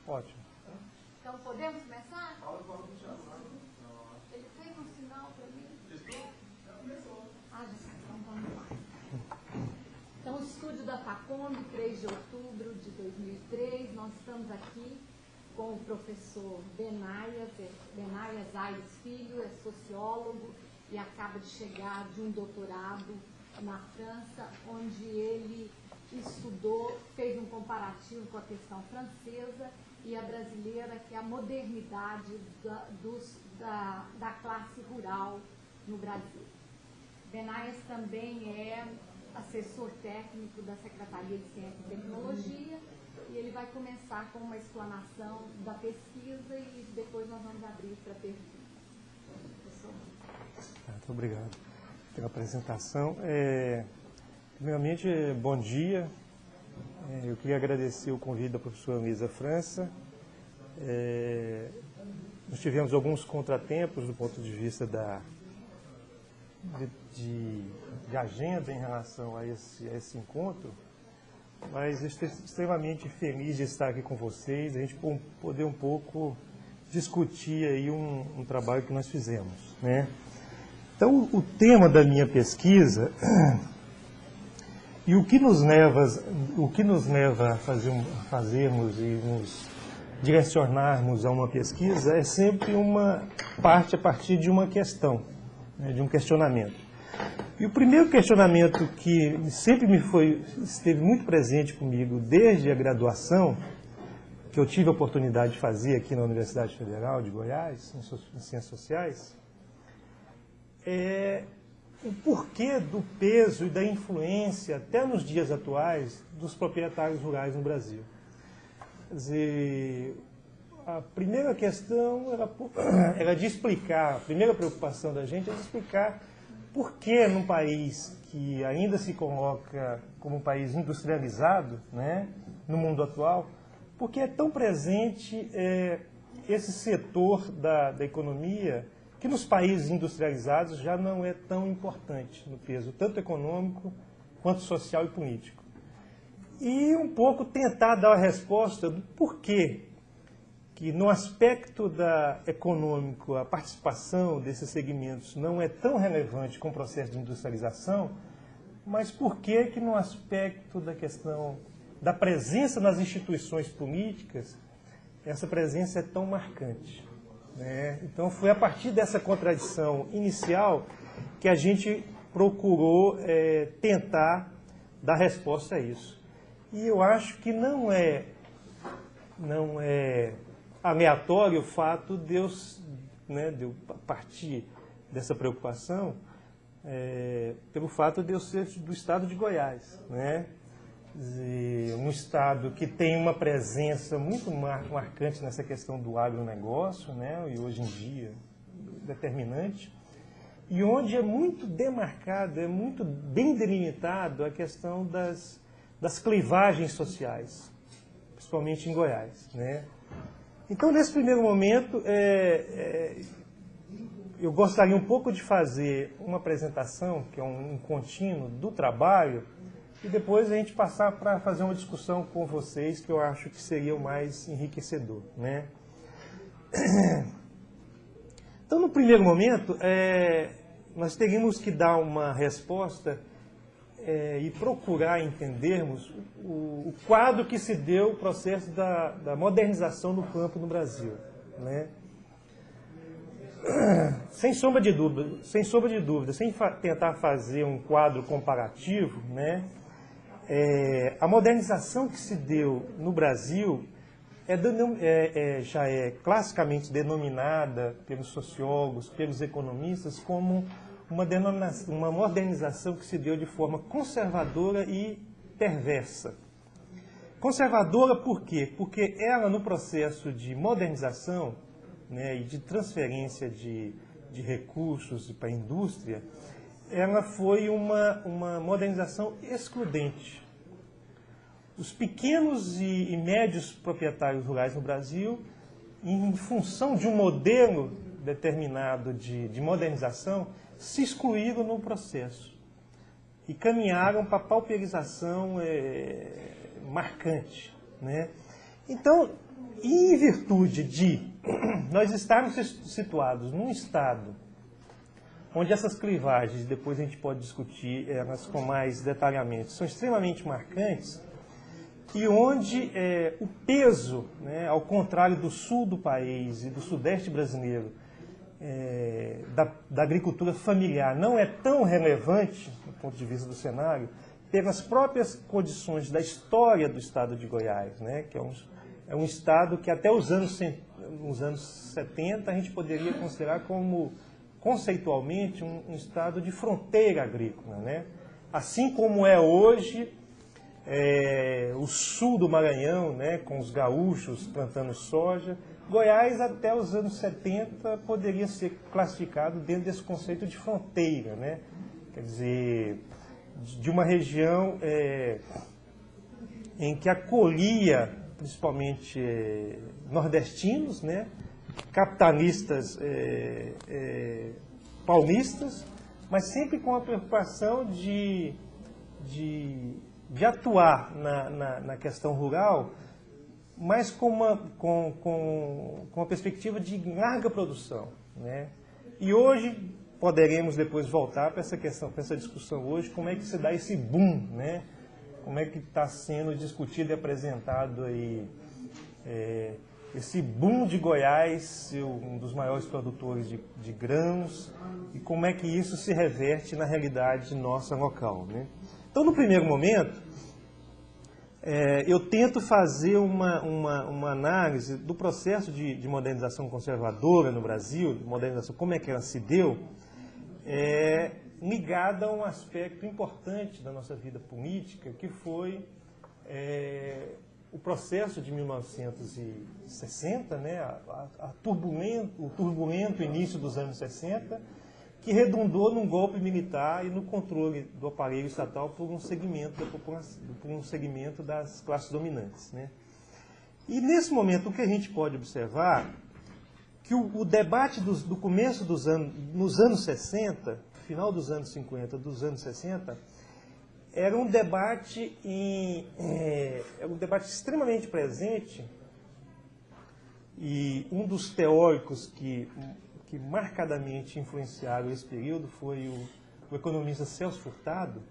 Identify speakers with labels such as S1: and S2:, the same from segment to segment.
S1: Ótimo.
S2: Então, podemos começar? Ele fez um sinal para mim. Ah, já está. Então, vamos lá. Então, o estúdio da FACOMB, 3 de outubro de 2003, nós estamos aqui com o professor Benaia Aires Filho, é sociólogo e acaba de chegar de um doutorado na França, onde ele estudou, fez um comparativo com a questão francesa e a brasileira, que é a modernidade da classe rural no Brasil. Benaias também é assessor técnico da Secretaria de Ciência e Tecnologia e ele vai começar com uma explanação da pesquisa e depois nós vamos abrir para perguntas. Professor.
S1: Muito obrigado pela apresentação. Primeiramente, bom dia. Eu queria agradecer o convite da professora Luísa França. Nós tivemos alguns contratempos do ponto de vista de agenda em relação a esse encontro, mas eu estou extremamente feliz de estar aqui com vocês, a gente poder um pouco discutir aí um trabalho que nós fizemos, né? Então, o tema da minha pesquisa e o que nos leva a fazermos e nos direcionarmos a uma pesquisa é sempre uma parte a partir de uma questão, né, de um questionamento. E o primeiro questionamento que sempre esteve muito presente comigo desde a graduação, que eu tive a oportunidade de fazer aqui na Universidade Federal de Goiás, em Ciências Sociais, é o porquê do peso e da influência, até nos dias atuais, dos proprietários rurais no Brasil. Quer dizer, a primeira questão era de explicar, a primeira preocupação da gente é de explicar por que num país que ainda se coloca como um país industrializado, né, no mundo atual, por que é tão presente esse setor da economia que nos países industrializados já não é tão importante no peso, tanto econômico quanto social e político. E um pouco tentar dar a resposta do porquê que no aspecto econômico a participação desses segmentos não é tão relevante com o processo de industrialização, mas por que no aspecto da questão da presença nas instituições políticas, essa presença é tão marcante, né? Então foi a partir dessa contradição inicial que a gente procurou tentar dar resposta a isso. E eu acho que não é aleatório o fato de eu partir dessa preocupação pelo fato de eu ser do estado de Goiás, né? Um estado que tem uma presença muito marcante nessa questão do agronegócio, né? E hoje em dia determinante, e onde é muito demarcado, é muito bem delimitado a questão das clivagens sociais, principalmente em Goiás, né? Então, nesse primeiro momento, eu gostaria um pouco de fazer uma apresentação, que é um contínuo do trabalho, e depois a gente passar para fazer uma discussão com vocês, que eu acho que seria o mais enriquecedor, né? Então, no primeiro momento, nós teríamos que dar uma resposta e procurar entendermos o quadro que se deu o processo da modernização do campo no Brasil, né? Sem sombra de dúvida, sem tentar fazer um quadro comparativo, né? A modernização que se deu no Brasil já é classicamente denominada pelos sociólogos, pelos economistas, como uma modernização que se deu de forma conservadora e perversa. Conservadora por quê? Porque ela, no processo de modernização, né, e de transferência de recursos para a indústria, ela foi uma modernização excludente. Os pequenos e médios proprietários rurais no Brasil, em função de um modelo determinado de modernização, se excluíram no processo e caminharam para a pauperização marcante, né? Então, E em virtude de nós estarmos situados num estado onde essas clivagens, depois a gente pode discutir elas com mais detalhamento, são extremamente marcantes, e onde o peso, né, ao contrário do sul do país e do sudeste brasileiro, da agricultura familiar não é tão relevante, do ponto de vista do cenário, pelas próprias condições da história do estado de Goiás, né, que é um estado que até os anos 70 a gente poderia considerar como, conceitualmente, um estado de fronteira agrícola, né? Assim como é hoje o sul do Maranhão, né, com os gaúchos plantando soja, Goiás até os anos 70 poderia ser classificado dentro desse conceito de fronteira, né? Quer dizer, de uma região em que acolhia principalmente nordestinos, né, capitalistas paulistas, mas sempre com a preocupação de atuar na questão rural, mas com uma perspectiva de larga produção, né? E hoje poderemos depois voltar para essa questão, para essa discussão hoje, como é que se dá esse boom, né? Como é que está sendo discutido e apresentado aí esse boom de Goiás, um dos maiores produtores de grãos, e como é que isso se reverte na realidade nossa local, né? Então, no primeiro momento, eu tento fazer uma análise do processo de modernização conservadora no Brasil, de modernização, como é que ela se deu, ligada a um aspecto importante da nossa vida política, que foi o processo de 1960, né, o turbulento início dos anos 60, que redundou num golpe militar e no controle do aparelho estatal por um segmento da população, por um segmento das classes dominantes, né? E nesse momento o que a gente pode observar que o debate do começo dos anos, nos anos 60, final dos anos 50, dos anos 60, era um debate extremamente presente, e um dos teóricos que marcadamente influenciaram esse período foi o economista Celso Furtado,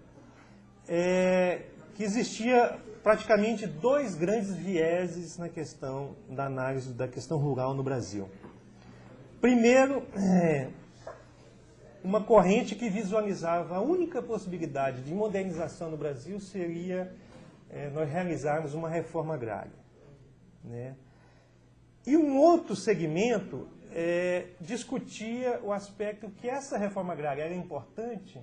S1: que existia praticamente dois grandes vieses na questão da análise da questão rural no Brasil. Primeiro, uma corrente que visualizava a única possibilidade de modernização no Brasil seria nós realizarmos uma reforma agrária, né? E um outro segmento discutia o aspecto que essa reforma agrária era importante,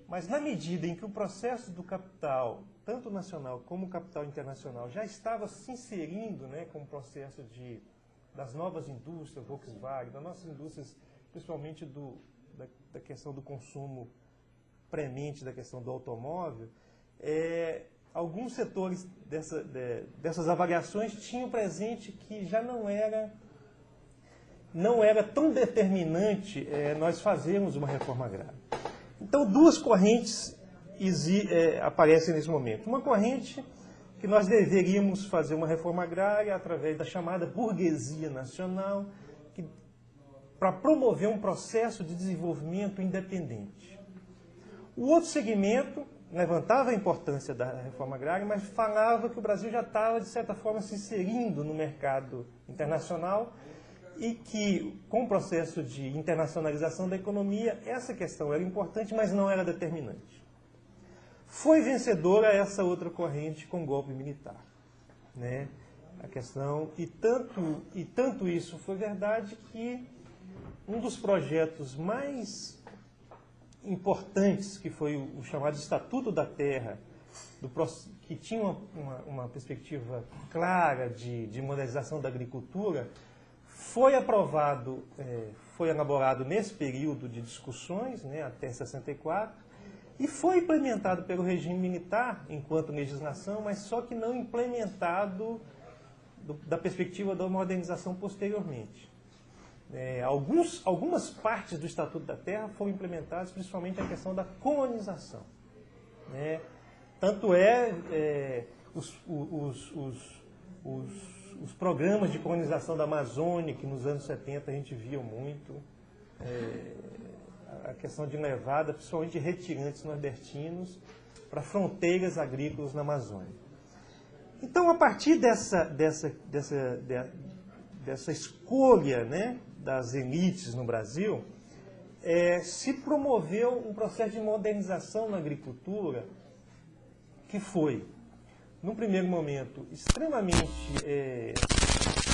S1: mas na medida em que o processo do capital, tanto nacional como o capital internacional, já estava se inserindo, né, com o processo das novas indústrias, Volkswagen, das nossas indústrias, principalmente da questão do consumo premente, da questão do automóvel, alguns setores dessas avaliações tinham presente que já não era tão determinante nós fazermos uma reforma agrária. Então, duas correntes aparecem nesse momento. Uma corrente que nós deveríamos fazer uma reforma agrária através da chamada burguesia nacional, para promover um processo de desenvolvimento independente. O outro segmento levantava a importância da reforma agrária, mas falava que o Brasil já estava, de certa forma, se inserindo no mercado internacional e que, com o processo de internacionalização da economia, essa questão era importante, mas não era determinante. Foi vencedora essa outra corrente com o golpe militar, né? A questão, e tanto isso foi verdade que um dos projetos mais importantes, que foi o chamado Estatuto da Terra, que tinha uma perspectiva clara de modernização da agricultura, foi aprovado, foi elaborado nesse período de discussões, né, até 64, e foi implementado pelo regime militar enquanto legislação, mas só que não implementado da perspectiva da modernização posteriormente. Algumas partes do Estatuto da Terra foram implementadas, principalmente a questão da colonização, né? Tanto os os programas de colonização da Amazônia, que nos anos 70 a gente via muito, a questão de levada, principalmente de retirantes nordestinos, para fronteiras agrícolas na Amazônia. Então, a partir dessa escolha, né, das elites no Brasil, se promoveu um processo de modernização na agricultura que foi, num primeiro momento, extremamente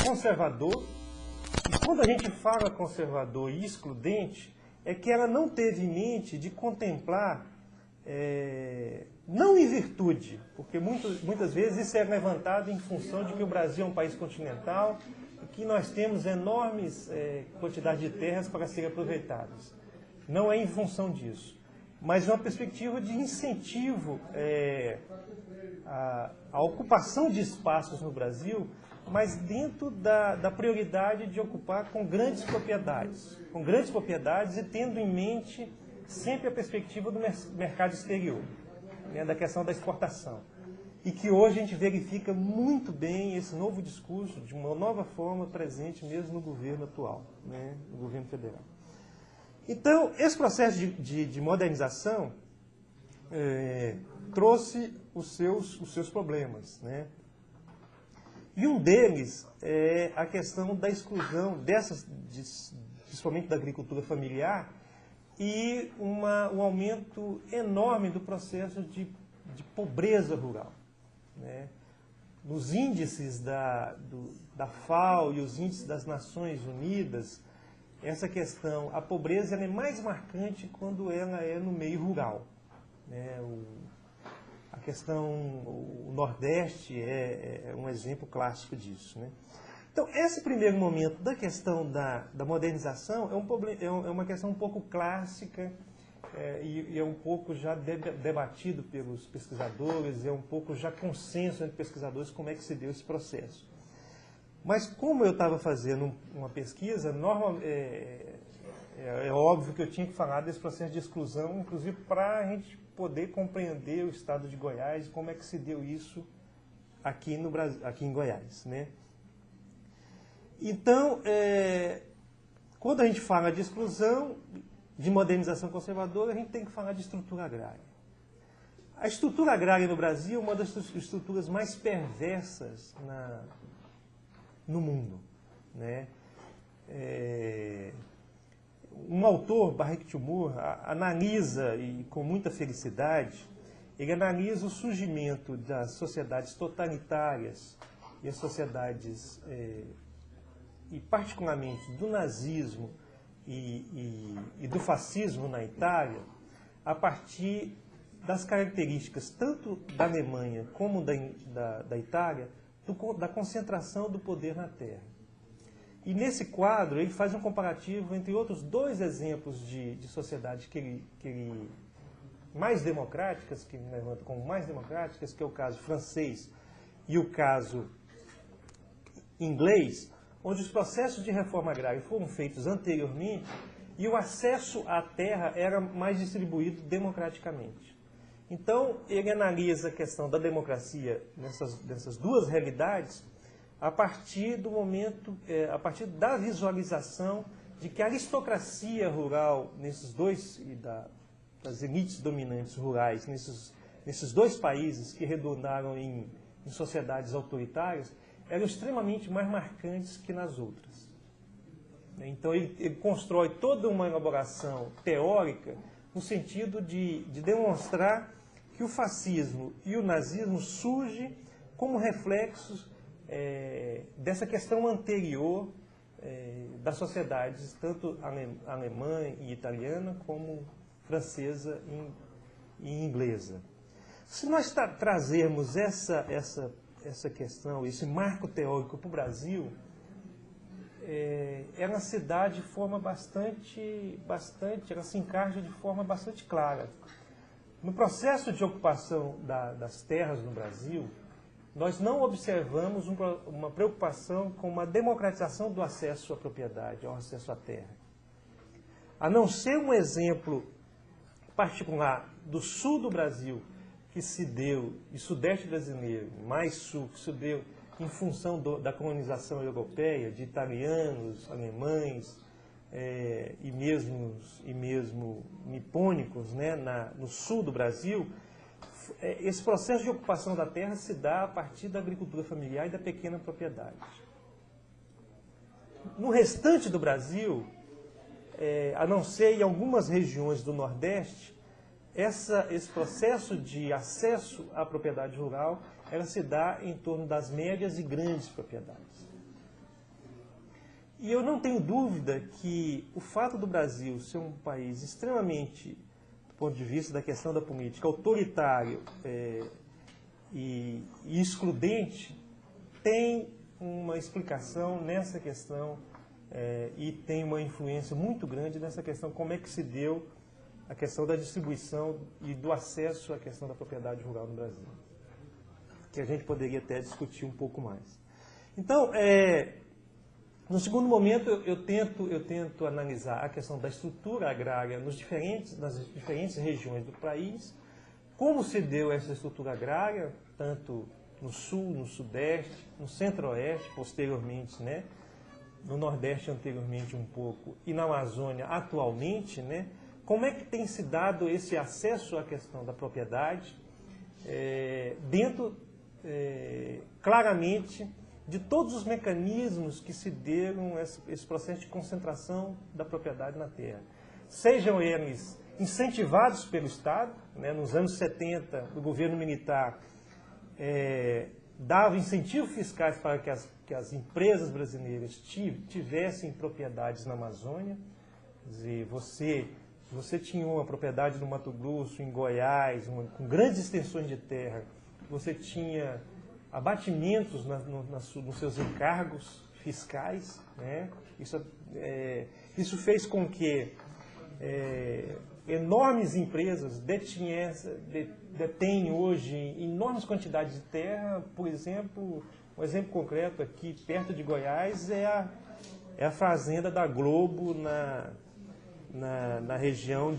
S1: conservador. E quando a gente fala conservador e excludente, é que ela não teve em mente de contemplar, não em virtude, porque muitas vezes isso é levantado em função de que o Brasil é um país continental e que nós temos enormes quantidades de terras para serem aproveitadas. Não é em função disso, mas uma perspectiva de incentivo à ocupação de espaços no Brasil, mas dentro da prioridade de ocupar com grandes propriedades e tendo em mente sempre a perspectiva do mercado exterior, né, da questão da exportação. E que hoje a gente verifica muito bem esse novo discurso, de uma nova forma, presente mesmo no governo atual, né, no governo federal. Então, esse processo de modernização trouxe os seus problemas, né? E um deles é a questão da exclusão principalmente da agricultura familiar, e um aumento enorme do processo de pobreza rural, né? Nos índices da FAO e os índices das Nações Unidas, essa questão, a pobreza ela é mais marcante quando ela é no meio rural, né? A questão, o Nordeste é um exemplo clássico disso, né? Então, esse primeiro momento da questão da modernização é uma questão um pouco clássica e é um pouco já debatido pelos pesquisadores, é um pouco já consenso entre pesquisadores como é que se deu esse processo. Mas como eu estava fazendo uma pesquisa, é óbvio que eu tinha que falar desse processo de exclusão, inclusive para a gente poder compreender o estado de Goiás, como é que se deu isso aqui no Brasil, aqui em Goiás, né? Então, quando a gente fala de exclusão, de modernização conservadora, a gente tem que falar de estrutura agrária. A estrutura agrária no Brasil é uma das estruturas mais perversas no mundo, né? Um autor, Barak Timur, analisa, e com muita felicidade, ele analisa o surgimento das sociedades totalitárias e as sociedades, e particularmente do nazismo e do fascismo na Itália, a partir das características tanto da Alemanha como da Itália, da concentração do poder na terra. E nesse quadro ele faz um comparativo entre outros dois exemplos de sociedade que ele mais democráticas, que ele levanta como mais democráticas, que é o caso francês e o caso inglês, onde os processos de reforma agrária foram feitos anteriormente e o acesso à terra era mais distribuído democraticamente. Então, ele analisa a questão da democracia nessas duas realidades a partir do momento, a partir da visualização de que a aristocracia rural nesses dois, e das elites dominantes rurais nesses dois países que redundaram em sociedades autoritárias, eram extremamente mais marcantes que nas outras. Então ele constrói toda uma elaboração teórica no sentido de demonstrar que o fascismo e o nazismo surgem como reflexos dessa questão anterior das sociedades, tanto alemã e italiana, como francesa e inglesa. Se nós trazermos essa questão, esse marco teórico para o Brasil, ela se dá de forma ela se encaixa de forma bastante clara. No processo de ocupação das terras no Brasil, nós não observamos uma preocupação com uma democratização do acesso à propriedade, ao acesso à terra. A não ser um exemplo particular do sul do Brasil, que se deu, e sudeste brasileiro, mais sul, que se deu em função da colonização europeia, de italianos, alemães e mesmo nipônicos, né, no sul do Brasil, esse processo de ocupação da terra se dá a partir da agricultura familiar e da pequena propriedade. No restante do Brasil, a não ser em algumas regiões do Nordeste, esse processo de acesso à propriedade rural, ela se dá em torno das médias e grandes propriedades. E eu não tenho dúvida que o fato do Brasil ser um país extremamente, do ponto de vista da questão da política, autoritário e excludente, tem uma explicação nessa questão e tem uma influência muito grande nessa questão, como é que se deu a questão da distribuição e do acesso à questão da propriedade rural no Brasil, que a gente poderia até discutir um pouco mais. Então, no segundo momento, eu tento analisar a questão da estrutura agrária nas diferentes regiões do país, como se deu essa estrutura agrária, tanto no Sul, no Sudeste, no Centro-Oeste, posteriormente, né, no Nordeste anteriormente um pouco, e na Amazônia atualmente, né, como é que tem se dado esse acesso à questão da propriedade dentro, claramente, de todos os mecanismos que se deram esse processo de concentração da propriedade na terra. Sejam eles incentivados pelo Estado, né, nos anos 70, o governo militar dava incentivos fiscais para que as empresas brasileiras tivessem propriedades na Amazônia. Quer dizer, você tinha uma propriedade no Mato Grosso, em Goiás, com grandes extensões de terra, você tinha abatimentos nos seus encargos fiscais, né? Isso fez com que enormes empresas detêm hoje enormes quantidades de terra. Por exemplo, um exemplo concreto aqui, perto de Goiás, é a fazenda da Globo na região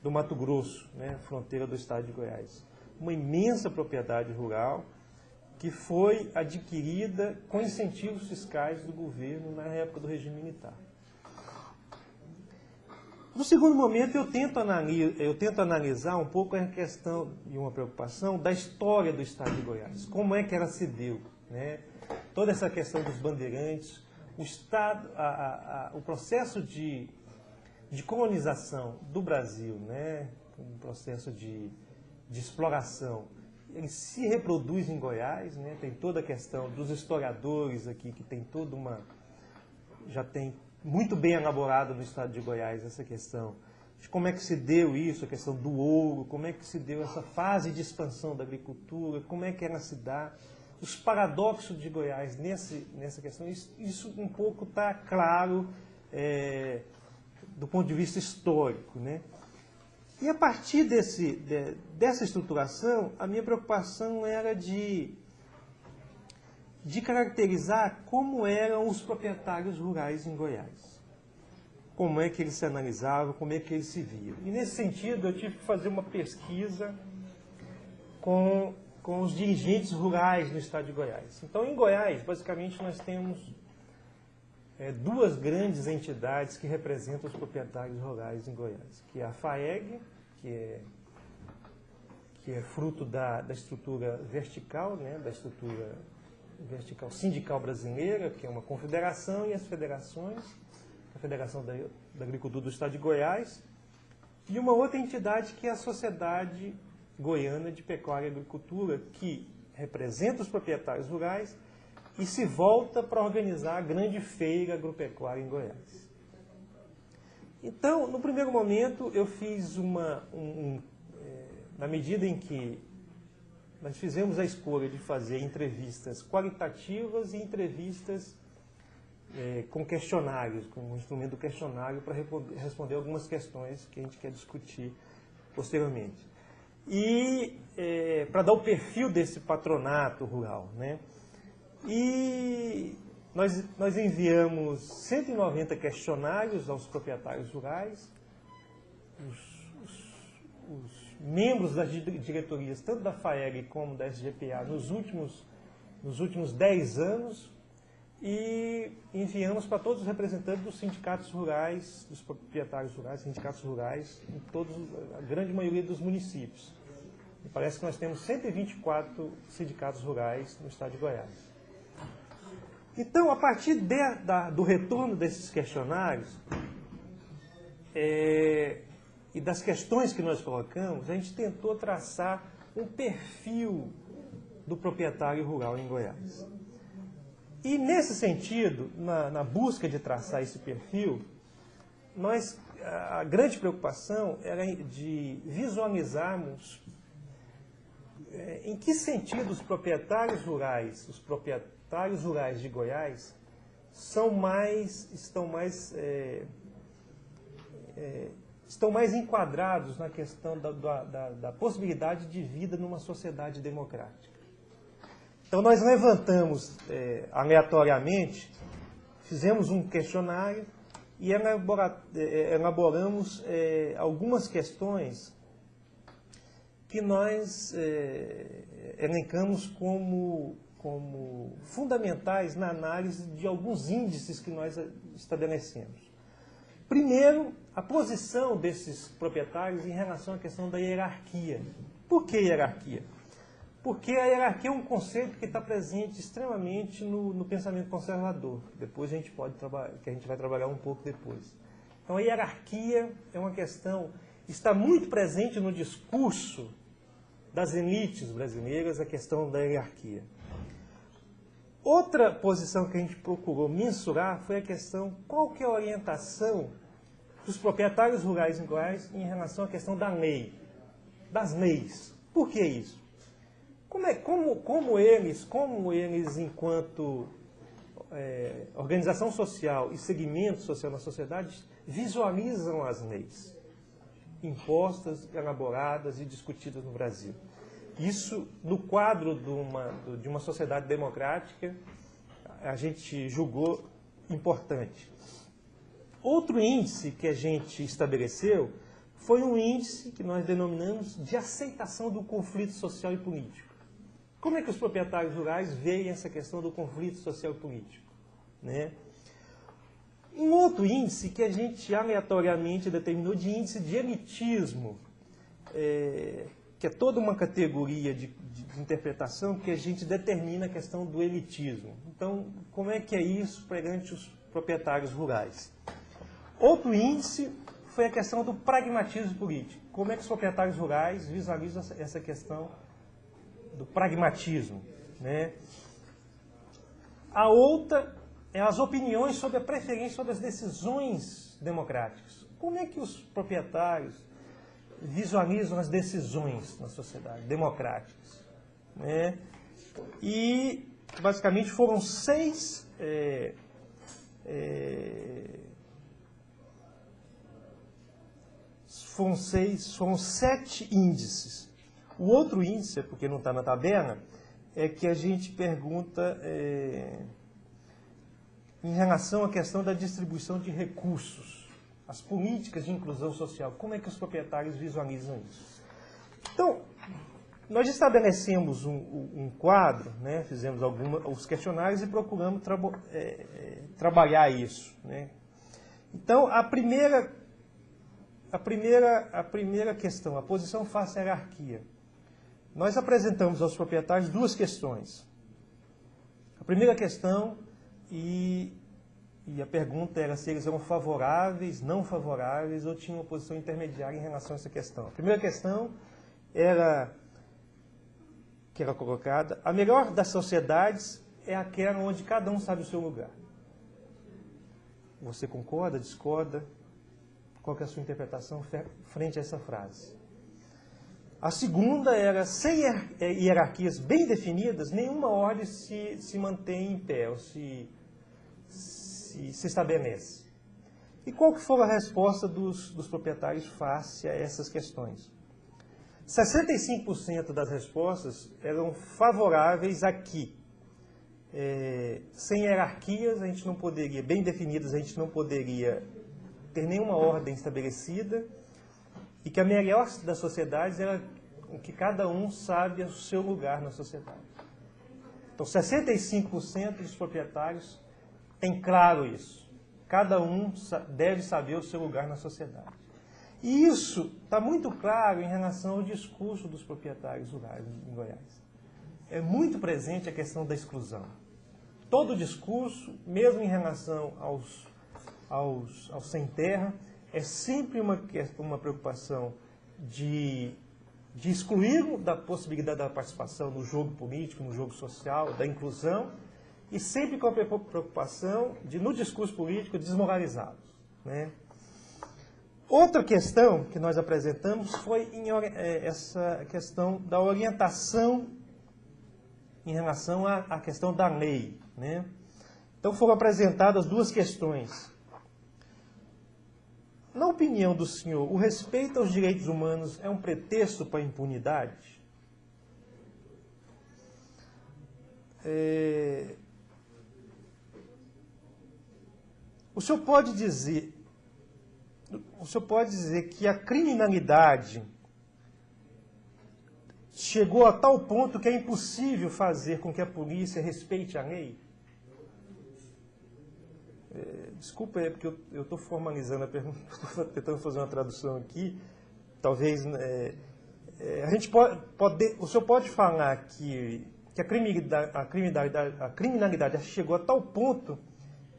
S1: do Mato Grosso, né, fronteira do estado de Goiás. Uma imensa propriedade rural que foi adquirida com incentivos fiscais do governo na época do regime militar. No segundo momento, eu tento analisar um pouco a questão e uma preocupação da história do estado de Goiás. Como é que ela se deu, né? Toda essa questão dos bandeirantes, o processo de colonização do Brasil, né? Um processo de exploração, ele se reproduz em Goiás, né? Tem toda a questão dos historiadores aqui, que tem já tem muito bem elaborado no estado de Goiás essa questão de como é que se deu isso, a questão do ouro, como é que se deu essa fase de expansão da agricultura, como é que ela se dá, os paradoxos de Goiás nessa questão. Isso um pouco está claro do ponto de vista histórico, né? E a partir dessa estruturação, a minha preocupação era de caracterizar como eram os proprietários rurais em Goiás. Como é que eles se analisavam, como é que eles se viam. E nesse sentido, eu tive que fazer uma pesquisa com os dirigentes rurais no estado de Goiás. Então, em Goiás, basicamente, nós temos duas grandes entidades que representam os proprietários rurais em Goiás, que é a FAEG, que é fruto da estrutura vertical, né, da estrutura vertical sindical brasileira, que é uma confederação, e as federações, a Federação da Agricultura do Estado de Goiás, e uma outra entidade que é a Sociedade Goiana de Pecuária e Agricultura, que representa os proprietários rurais e se volta para organizar a grande feira agropecuária em Goiás. Então, no primeiro momento, eu fiz na medida em que nós fizemos a escolha de fazer entrevistas qualitativas e entrevistas com questionários, com o instrumento do questionário, para responder algumas questões que a gente quer discutir posteriormente. E para dar o perfil desse patronato rural, né? E nós enviamos 190 questionários aos proprietários rurais, os membros das diretorias, tanto da FAEG como da SGPA, nos últimos nos últimos 10 anos e enviamos para todos os representantes dos sindicatos rurais, dos proprietários rurais, sindicatos rurais, em a grande maioria dos municípios. E parece que nós temos 124 sindicatos rurais no estado de Goiás. Então, a partir do retorno desses questionários e das questões que nós colocamos, a gente tentou traçar um perfil do proprietário rural em Goiás. E, nesse sentido, na busca de traçar esse perfil, a grande preocupação era de visualizarmos em que sentido os proprietários rurais de Goiás estão mais enquadrados na questão da possibilidade de vida numa sociedade democrática. Então, nós levantamos aleatoriamente, fizemos um questionário e elaboramos algumas questões que nós elencamos como fundamentais na análise de alguns índices que nós estabelecemos. Primeiro, a posição desses proprietários em relação à questão da hierarquia. Por que hierarquia? Porque a hierarquia é um conceito que está presente extremamente no pensamento conservador, que a gente vai trabalhar um pouco depois. Então, a hierarquia é uma questão, está muito presente no discurso das elites brasileiras, a questão da hierarquia. Outra posição que a gente procurou mensurar foi a questão, qual que é a orientação dos proprietários rurais em Goiás em relação à questão da lei, das leis. Por que isso? Como eles, enquanto organização social e segmento social na sociedade, visualizam as leis impostas, elaboradas e discutidas no Brasil. Isso, no quadro de uma sociedade democrática, a gente julgou importante. Outro índice que a gente estabeleceu foi um índice que nós denominamos de aceitação do conflito social e político. Como é que os proprietários rurais veem essa questão do conflito social e político, né? Um outro índice que a gente aleatoriamente determinou de índice de elitismo, que é toda uma categoria de interpretação que a gente determina a questão do elitismo. Então, como é que é isso perante os proprietários rurais? Outro índice foi a questão do pragmatismo político. Como é que os proprietários rurais visualizam essa questão do pragmatismo, né? A outra é as opiniões sobre a preferência sobre as decisões democráticas. Como é que os proprietários visualizam as decisões na sociedade democráticas, né? E, basicamente, foram sete índices. O outro índice, porque não está na tabela, é que a gente pergunta em relação à questão da distribuição de recursos, as políticas de inclusão social, como é que os proprietários visualizam isso? Então, nós estabelecemos um quadro, né, fizemos os questionários e procuramos trabalhar isso, né? Então, a primeira questão, a posição face à hierarquia. Nós apresentamos aos proprietários duas questões. A primeira questão, e a pergunta era se eles eram favoráveis, não favoráveis, ou tinham uma posição intermediária em relação a essa questão. A primeira questão que era colocada: a melhor das sociedades é aquela onde cada um sabe o seu lugar. Você concorda, discorda? Qual que é a sua interpretação frente a essa frase? A segunda era, sem hierarquias bem definidas, nenhuma ordem se mantém em pé, ou se estabelece. E qual que foi a resposta dos proprietários face a essas questões? 65% das respostas eram favoráveis a que, sem hierarquias, a gente não poderia, bem definidas, a gente não poderia ter nenhuma ordem estabelecida, e que a melhor das sociedades era que cada um sabe o seu lugar na sociedade. Então, Então, 65% dos proprietários têm claro isso. Cada um deve saber o seu lugar na sociedade. E isso está muito claro em relação ao discurso dos proprietários rurais em Goiás. É muito presente a questão da exclusão. Todo o discurso, mesmo em relação aos sem terra, é sempre uma preocupação de excluir da possibilidade da participação no jogo político, no jogo social, da inclusão, e sempre com a preocupação de, no discurso político, desmoralizá-los, né? Outra questão que nós apresentamos foi essa questão da orientação em relação à questão da lei, né? Então foram apresentadas duas questões. Na opinião do senhor, o respeito aos direitos humanos é um pretexto para a impunidade? O senhor pode dizer que a criminalidade chegou a tal ponto que é impossível fazer com que a polícia respeite a lei? Desculpa, é porque eu estou formalizando a pergunta, estou tentando fazer uma tradução aqui. Talvez a gente o senhor pode falar que a criminalidade chegou a tal ponto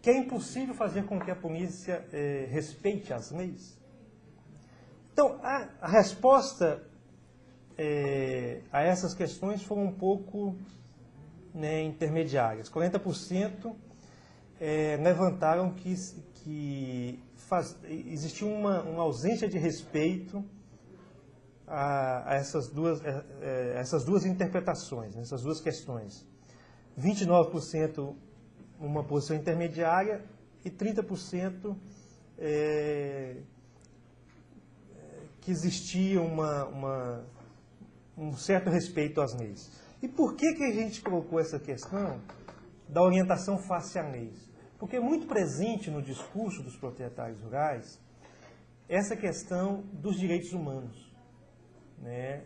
S1: que é impossível fazer com que a polícia respeite as leis? Então, a resposta a essas questões foram um pouco, né, intermediárias. 40% levantaram que existia uma ausência de respeito a essas duas interpretações, essas duas questões. 29% uma posição intermediária e 30% que existia um certo respeito às leis. E por que a gente colocou essa questão da orientação face a leis? Porque é muito presente no discurso dos proprietários rurais essa questão dos direitos humanos, né?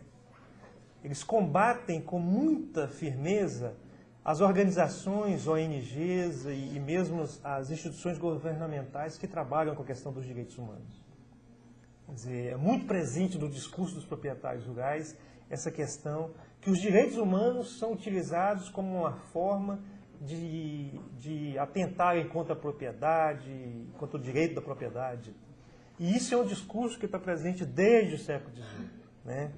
S1: Eles combatem com muita firmeza as organizações, ONGs e mesmo as instituições governamentais que trabalham com a questão dos direitos humanos. Quer dizer, é muito presente no discurso dos proprietários rurais essa questão que os direitos humanos são utilizados como uma forma de atentarem contra a propriedade, contra o direito da propriedade. E isso é um discurso que está presente desde o século XVIII, né?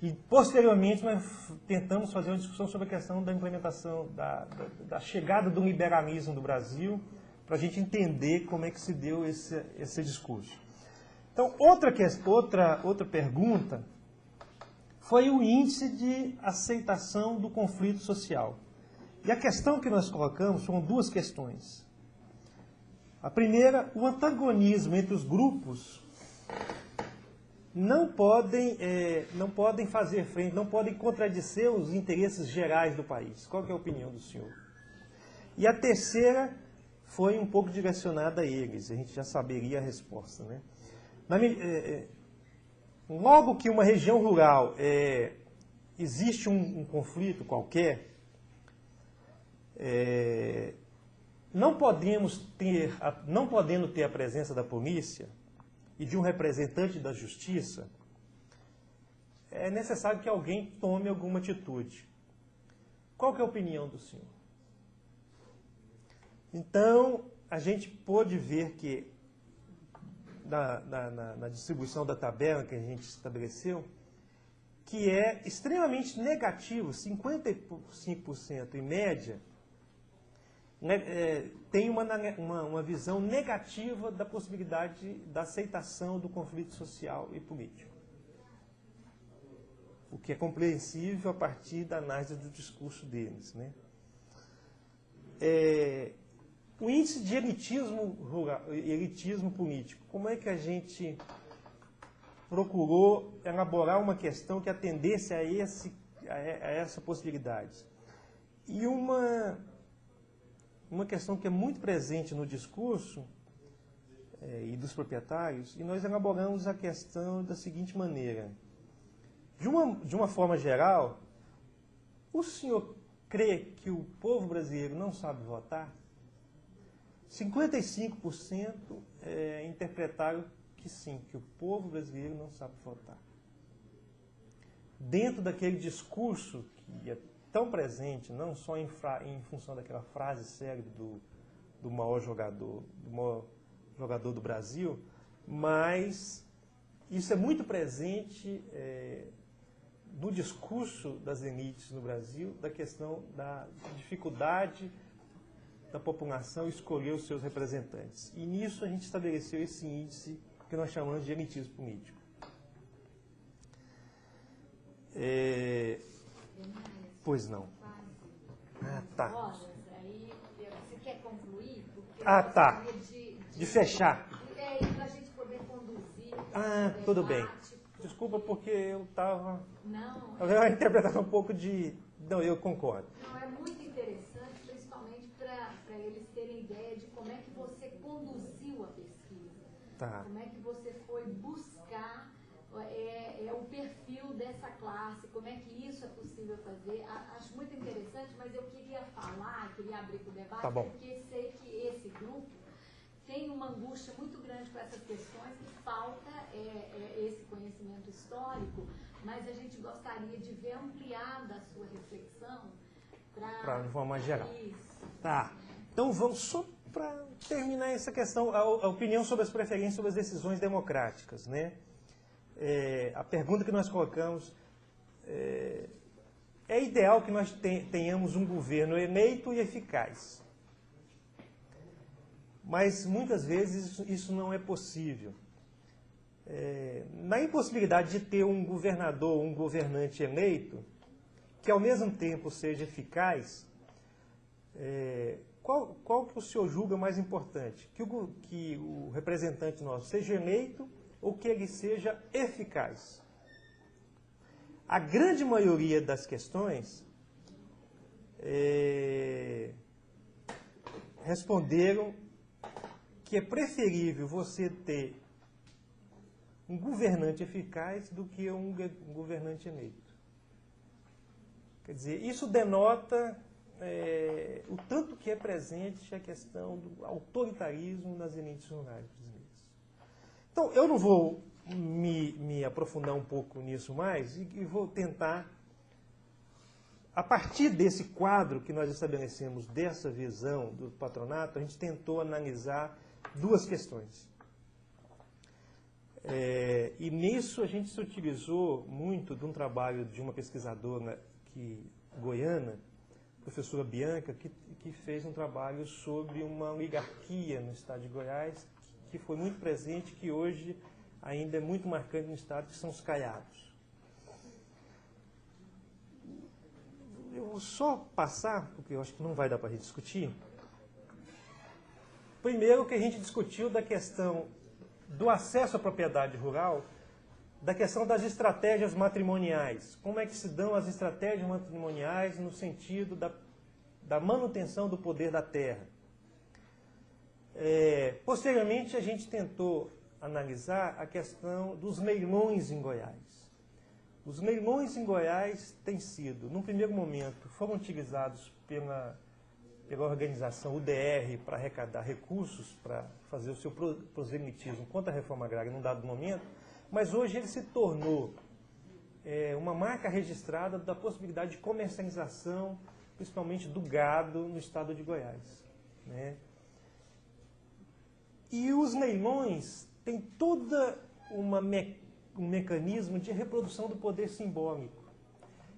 S1: E, posteriormente, nós tentamos fazer uma discussão sobre a questão da implementação, da chegada do liberalismo do Brasil, para a gente entender como é que se deu esse discurso. Então, outra pergunta foi o índice de aceitação do conflito social. E a questão que nós colocamos foram duas questões. A primeira, o antagonismo entre os grupos não podem fazer frente, não podem contradizer os interesses gerais do país. Qual que é a opinião do senhor? E a terceira foi um pouco direcionada a eles, a gente já saberia a resposta, né? Logo que uma região rural existe um conflito qualquer, não podendo ter a presença da polícia e de um representante da justiça, é necessário que alguém tome alguma atitude. Qual que é a opinião do senhor? Então, a gente pôde ver que, na distribuição da tabela que a gente estabeleceu, que é extremamente negativo, 55% em média, tem uma visão negativa da possibilidade da aceitação do conflito social e político. O que é compreensível a partir da análise do discurso deles, né? O índice de elitismo político. Como é que a gente procurou elaborar uma questão que atendesse a essa possibilidade? E uma questão que é muito presente no discurso e dos proprietários, e nós elaboramos a questão da seguinte maneira. De uma forma geral, o senhor crê que o povo brasileiro não sabe votar, 55% interpretaram que sim, que o povo brasileiro não sabe votar. Dentro daquele discurso que é tão presente, não só em função daquela frase célebre do maior jogador do Brasil, mas isso é muito presente no discurso das elites no Brasil, da questão da dificuldade da população escolher os seus representantes. E nisso a gente estabeleceu esse índice que nós chamamos de elitismo político. Pois não. Ah, tá.
S2: Você quer concluir?
S1: Tá. De fechar.
S2: Para a gente poder conduzir.
S1: Tudo bem. Desculpa porque eu estava...
S2: Não.
S1: A interpretação um pouco de... Não, eu concordo.
S2: Não, é muito interessante, principalmente para eles terem ideia de como é que você conduziu a pesquisa.
S1: Tá.
S2: Como é que você foi buscar o perfil dessa classe, como é que isso é possível fazer. Acho muito interessante, mas eu queria abrir para o debate,
S1: tá bom,
S2: porque sei que esse grupo tem uma angústia muito grande com essas questões, que falta esse conhecimento histórico, mas a gente gostaria de ver ampliada a sua reflexão
S1: para de forma mais geral.
S2: Isso.
S1: Tá. Então vamos só para terminar essa questão, a opinião sobre as preferências, sobre as decisões democráticas, né? A pergunta que nós colocamos é ideal que nós tenhamos um governo eleito e eficaz. Mas muitas vezes isso não é possível. Na impossibilidade de ter um governador, um governante eleito, que ao mesmo tempo seja eficaz, qual que o senhor julga mais importante? Que o representante nosso seja eleito ou que ele seja eficaz? A grande maioria das questões responderam que é preferível você ter um governante eficaz do que um governante eleito. Quer dizer, isso denota o tanto que é presente a questão do autoritarismo nas elites rurais brasileiras. Então, eu não vou me aprofundar um pouco nisso mais e vou tentar, a partir desse quadro que nós estabelecemos, dessa visão do patronato, a gente tentou analisar duas questões. E nisso a gente se utilizou muito de um trabalho de uma pesquisadora goiana, professora Bianca, que fez um trabalho sobre uma oligarquia no estado de Goiás, que foi muito presente, que hoje ainda é muito marcante no estado, que são os caiados. Eu vou só passar, porque eu acho que não vai dar para a gente discutir. Primeiro, que a gente discutiu da questão do acesso à propriedade rural, da questão das estratégias matrimoniais. Como é que se dão as estratégias matrimoniais no sentido da manutenção do poder da terra? Posteriormente, a gente tentou analisar a questão dos leilões em Goiás. Os leilões em Goiás têm sido, num primeiro momento, foram utilizados pela organização UDR para arrecadar recursos para fazer o seu proselitismo contra a reforma agrária num dado momento, mas hoje ele se tornou uma marca registrada da possibilidade de comercialização, principalmente do gado, no estado de Goiás, né? E os leilões têm todo um mecanismo de reprodução do poder simbólico.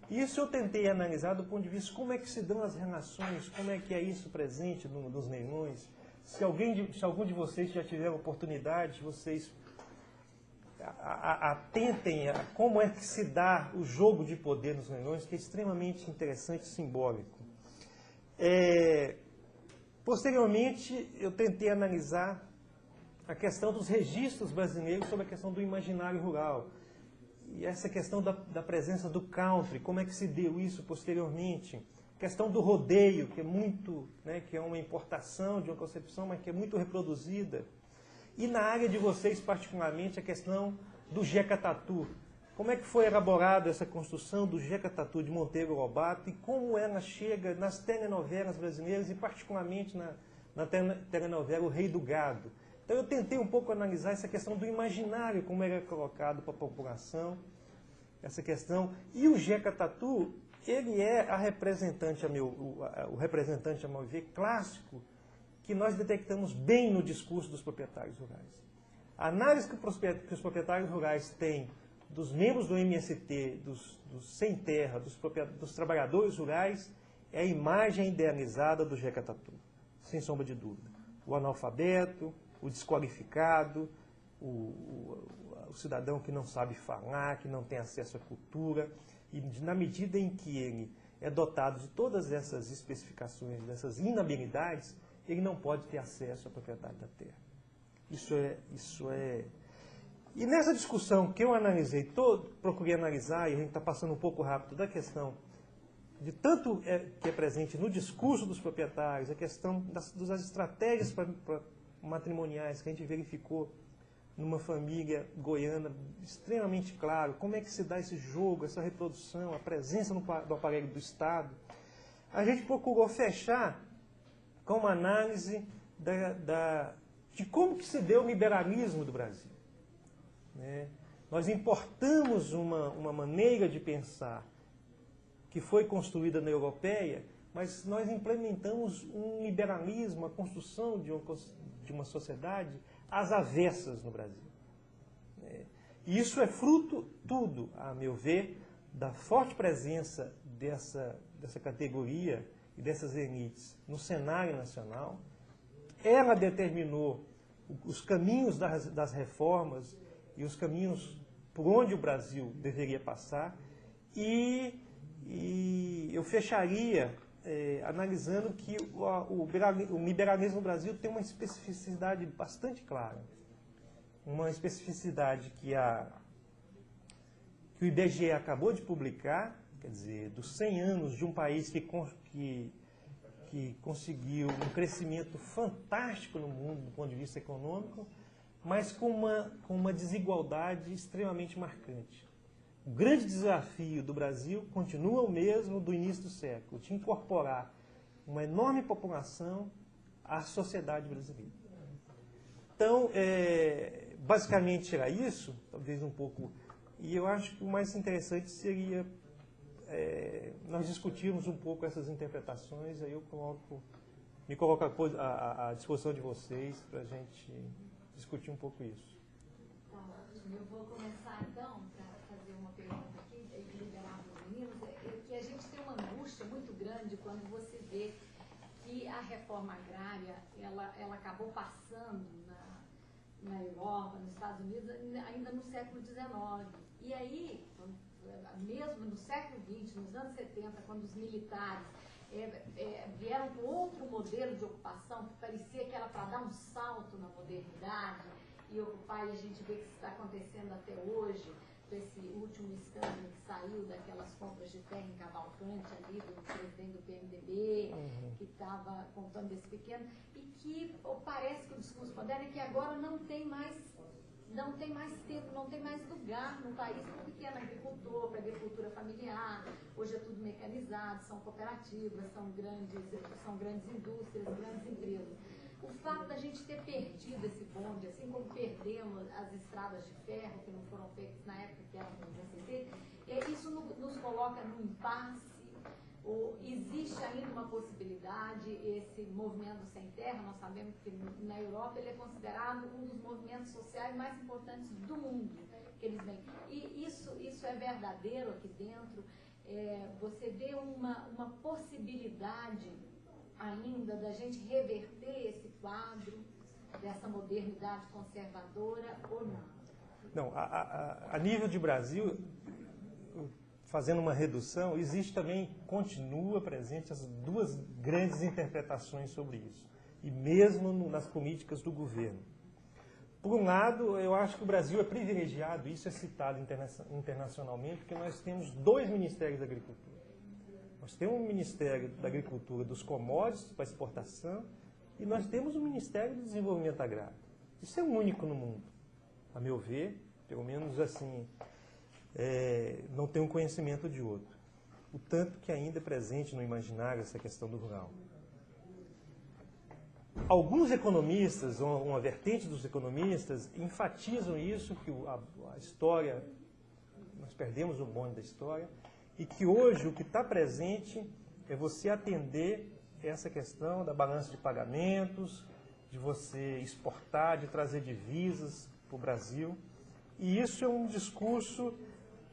S1: Isso eu tentei analisar do ponto de vista de como é que se dão as relações, como é que é isso presente nos leilões. Se algum de vocês já tiver a oportunidade, vocês atentem a como é que se dá o jogo de poder nos leilões, que é extremamente interessante e simbólico. Posteriormente, eu tentei analisar a questão dos registros brasileiros sobre a questão do imaginário rural. E essa questão da presença do country, como é que se deu isso posteriormente? A questão do rodeio, que é muito, né, que é uma importação de uma concepção, mas que é muito reproduzida. E na área de vocês, particularmente, a questão do Jeca Tatu, como é que foi elaborada essa construção do Jeca Tatu de Monteiro Lobato e como ela chega nas telenovelas brasileiras e particularmente na telenovela O Rei do Gado. Então eu tentei um pouco analisar essa questão do imaginário, como era colocado para a população, essa questão. E o Jeca Tatu, ele é a representante, o representante, a meu ver, clássico, que nós detectamos bem no discurso dos proprietários rurais. A análise que os proprietários rurais têm dos membros do MST, dos sem terra, dos trabalhadores rurais, é a imagem idealizada do Jeca Tatu, sem sombra de dúvida. O analfabeto, o desqualificado, o cidadão que não sabe falar, que não tem acesso à cultura, e na medida em que ele é dotado de todas essas especificações, dessas inabilidades, ele não pode ter acesso à propriedade da terra. Isso é... E nessa discussão que eu analisei, procurei analisar, e a gente está passando um pouco rápido da questão de tanto que é presente no discurso dos proprietários, a questão das estratégias matrimoniais que a gente verificou numa família goiana extremamente claro, como é que se dá esse jogo, essa reprodução, a presença do aparelho do Estado. A gente procurou fechar com uma análise de como que se deu o liberalismo do Brasil. Né? Nós importamos uma maneira de pensar que foi construída na europeia, mas nós implementamos um liberalismo, a construção de uma sociedade às avessas no Brasil. E isso é fruto, tudo, a meu ver, da forte presença dessa categoria e dessas elites no cenário nacional. Ela determinou os caminhos das reformas e os caminhos por onde o Brasil deveria passar, e eu fecharia analisando que o liberalismo no Brasil tem uma especificidade bastante clara. Uma especificidade que o IBGE acabou de publicar, quer dizer, dos 100 anos de um país que conseguiu um crescimento fantástico no mundo do ponto de vista econômico, mas com uma desigualdade extremamente marcante. O grande desafio do Brasil continua o mesmo do início do século, de incorporar uma enorme população à sociedade brasileira. Então, basicamente era isso, talvez um pouco, e eu acho que o mais interessante seria nós discutirmos um pouco essas interpretações, aí eu me coloco à disposição de vocês para a gente discutir um pouco isso.
S2: Tá ótimo. Eu vou começar então, para fazer uma pergunta aqui, e liberar para os meninos, que a gente tem uma angústia muito grande quando você vê que a reforma agrária, ela acabou passando na Europa, nos Estados Unidos, ainda no século XIX. E aí, mesmo no século XX, nos anos 70, quando os militares vieram com outro modelo de ocupação, que parecia que era para dar um salto na modernidade e ocupar, e a gente vê que isso está acontecendo até hoje, com esse último escândalo que saiu daquelas compras de terra em Cavalcante ali, do presidente do PMDB, que estava comprando desse pequeno, e que parece que o discurso moderno é que agora não tem mais tempo, não tem mais lugar no país para o pequeno agricultor, para a agricultura familiar. Hoje é tudo mecanizado, são cooperativas, são grandes indústrias, grandes empresas. O fato da gente ter perdido esse bonde, assim como perdemos as estradas de ferro, que não foram feitas na época que eram no CT, isso nos coloca num impasse. Existe ainda uma possibilidade, esse movimento sem terra, nós sabemos que na Europa ele é considerado um dos movimentos sociais mais importantes do mundo que eles vêm. E isso é verdadeiro aqui dentro. Você vê uma possibilidade ainda da gente reverter esse quadro dessa modernidade conservadora ou não?
S1: Não, a nível de Brasil, fazendo uma redução, existe também, continua presente as duas grandes interpretações sobre isso, e mesmo nas políticas do governo. Por um lado, eu acho que o Brasil é privilegiado, isso é citado internacionalmente, porque nós temos 2 ministérios da agricultura. Nós temos um Ministério da Agricultura dos commodities para exportação e nós temos um Ministério do Desenvolvimento Agrário. Isso é único no mundo, a meu ver, pelo menos assim. não tem um conhecimento de outro. O tanto que ainda é presente no imaginário essa questão do rural. Alguns economistas, uma vertente dos economistas, enfatizam isso, que a história, nós perdemos o bonde da história, e que hoje o que está presente é você atender essa questão da balança de pagamentos, de você exportar, de trazer divisas para o Brasil. E isso é um discurso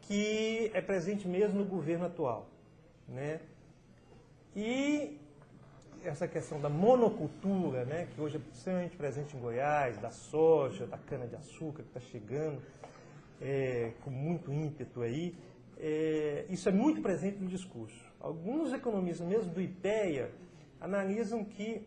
S1: que é presente mesmo no governo atual, né? E essa questão da monocultura, né, que hoje é extremamente presente em Goiás, da soja, da cana-de-açúcar que está chegando com muito ímpeto aí, isso é muito presente no discurso. Alguns economistas, mesmo do IPEA, analisam que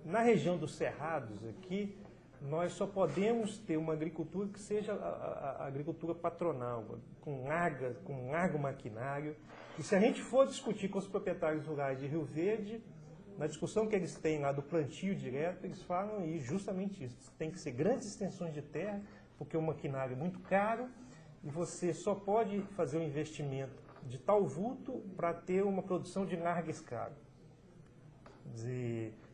S1: na região dos Cerrados aqui, nós só podemos ter uma agricultura que seja a agricultura patronal, com largo maquinário. E se a gente for discutir com os proprietários rurais de Rio Verde, na discussão que eles têm lá do plantio direto, eles falam justamente isso. Tem que ser grandes extensões de terra, porque o maquinário é muito caro, e você só pode fazer um investimento de tal vulto para ter uma produção de larga escala.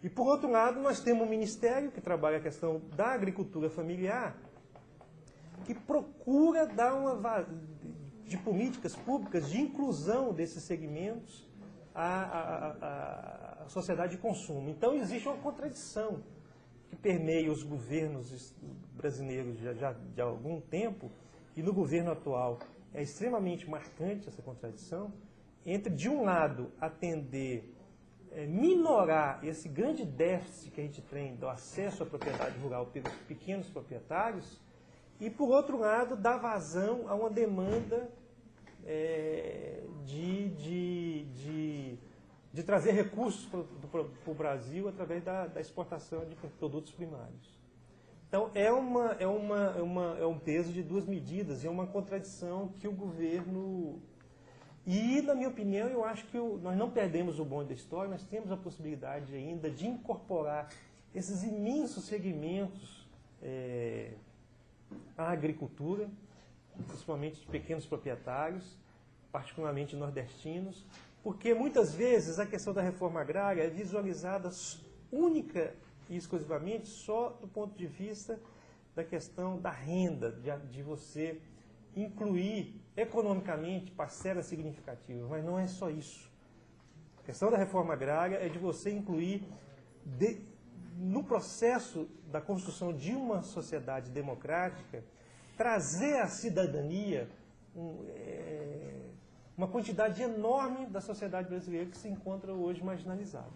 S1: E por outro lado, nós temos um ministério que trabalha a questão da agricultura familiar, que procura dar de políticas públicas de inclusão desses segmentos à sociedade de consumo. Então existe uma contradição que permeia os governos brasileiros já de algum tempo, e no governo atual é extremamente marcante essa contradição, entre, de um lado, atender, minorar esse grande déficit que a gente tem do acesso à propriedade rural pelos pequenos proprietários, e, por outro lado, dar vazão a uma demanda de trazer recursos para o Brasil através da exportação de produtos primários. Então, é um peso de duas medidas, e é uma contradição que o governo... E, na minha opinião, eu acho que nós não perdemos o bonde da história, nós temos a possibilidade ainda de incorporar esses imensos segmentos à agricultura, principalmente de pequenos proprietários, particularmente nordestinos, porque muitas vezes a questão da reforma agrária é visualizada única e exclusivamente só do ponto de vista da questão da renda, de você incluir economicamente parcelas significativas, mas não é só isso. A questão da reforma agrária é de você incluir, no processo da construção de uma sociedade democrática, trazer à cidadania uma quantidade enorme da sociedade brasileira que se encontra hoje marginalizada.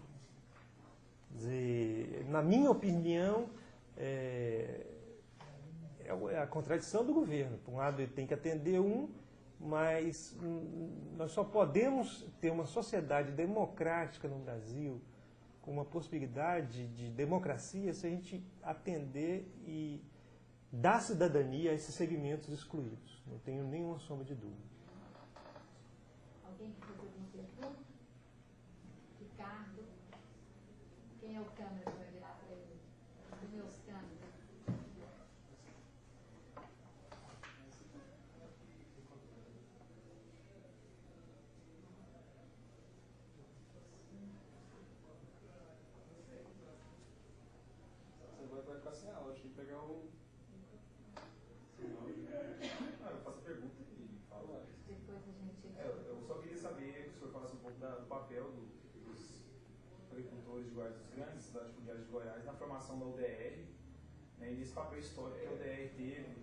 S1: Na minha opinião, é a contradição do governo. Por um lado, ele tem que atender mas nós só podemos ter uma sociedade democrática no Brasil, com uma possibilidade de democracia, se a gente atender e dar cidadania a esses segmentos excluídos. Não tenho nenhuma sombra de dúvida.
S2: Alguém quer fazer alguma pergunta? Ricardo? Quem é o câmera que vai virar para ele? Os meus câmeras.
S3: Você vai ficar sem aula, acho que pegar o... Eu faço a pergunta e falo.
S2: Depois a gente...
S3: Eu só queria saber que o senhor falasse um pouco do papel dos agricultores de Goiás, dos grandes cidades fundiárias de Goiás, na formação da UDR, né, e nesse papel histórico que a UDR teve,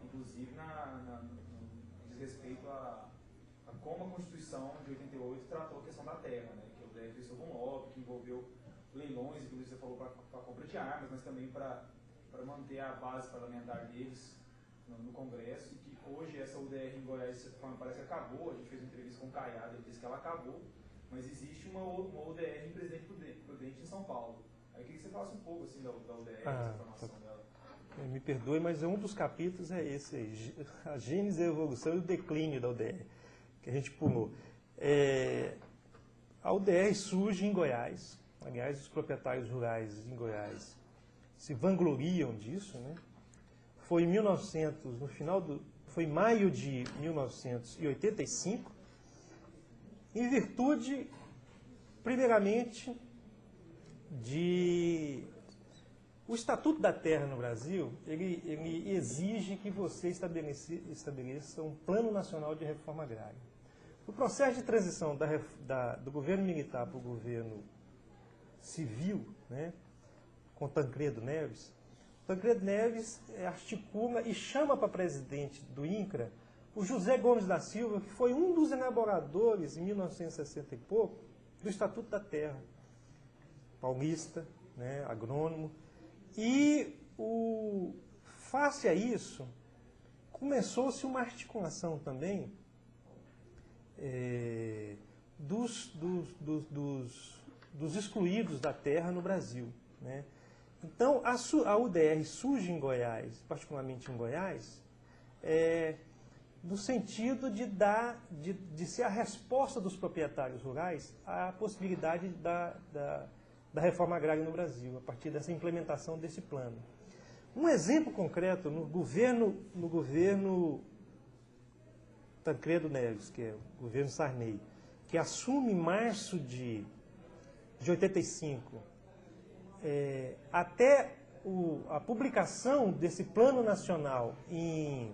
S3: inclusive no diz respeito a como a Constituição de 88 tratou a questão da terra, né, que a UDR fez todo um lobby que envolveu leilões, inclusive você falou para a compra de armas, mas também para manter a base parlamentar deles no Congresso, e que hoje essa UDR em Goiás, de certa forma, parece que acabou. A gente fez uma entrevista com o Caiado, ele disse que ela acabou, mas existe uma UDR em Presidente Prudente em São Paulo. Aí eu queria que você falasse um pouco assim, da UDR, essa formação dela.
S1: Me perdoe, mas um dos capítulos é esse aí, a gênese, a evolução e o declínio da UDR, que a gente pulou. A UDR surge em Goiás. Aliás, os proprietários rurais em Goiás se vangloriam disso, né? Foi em 1900, no final do foi em maio de 1985, em virtude, primeiramente, o Estatuto da Terra no Brasil, ele exige que você estabeleça um plano nacional de reforma agrária. O processo de transição do governo militar para o governo civil, né, com Tancredo Neves, articula e chama para presidente do INCRA o José Gomes da Silva, que foi um dos elaboradores, em 1960 e pouco, do Estatuto da Terra, paulista, né, agrônomo. E, face a isso, começou-se uma articulação também dos excluídos da terra no Brasil, né? Então, a UDR surge em Goiás, particularmente em Goiás, no sentido de ser a resposta dos proprietários rurais à possibilidade da reforma agrária no Brasil, a partir dessa implementação desse plano. Um exemplo concreto, no governo Tancredo Neves, que é o governo Sarney, que assume em março de 85, até a publicação desse plano nacional, me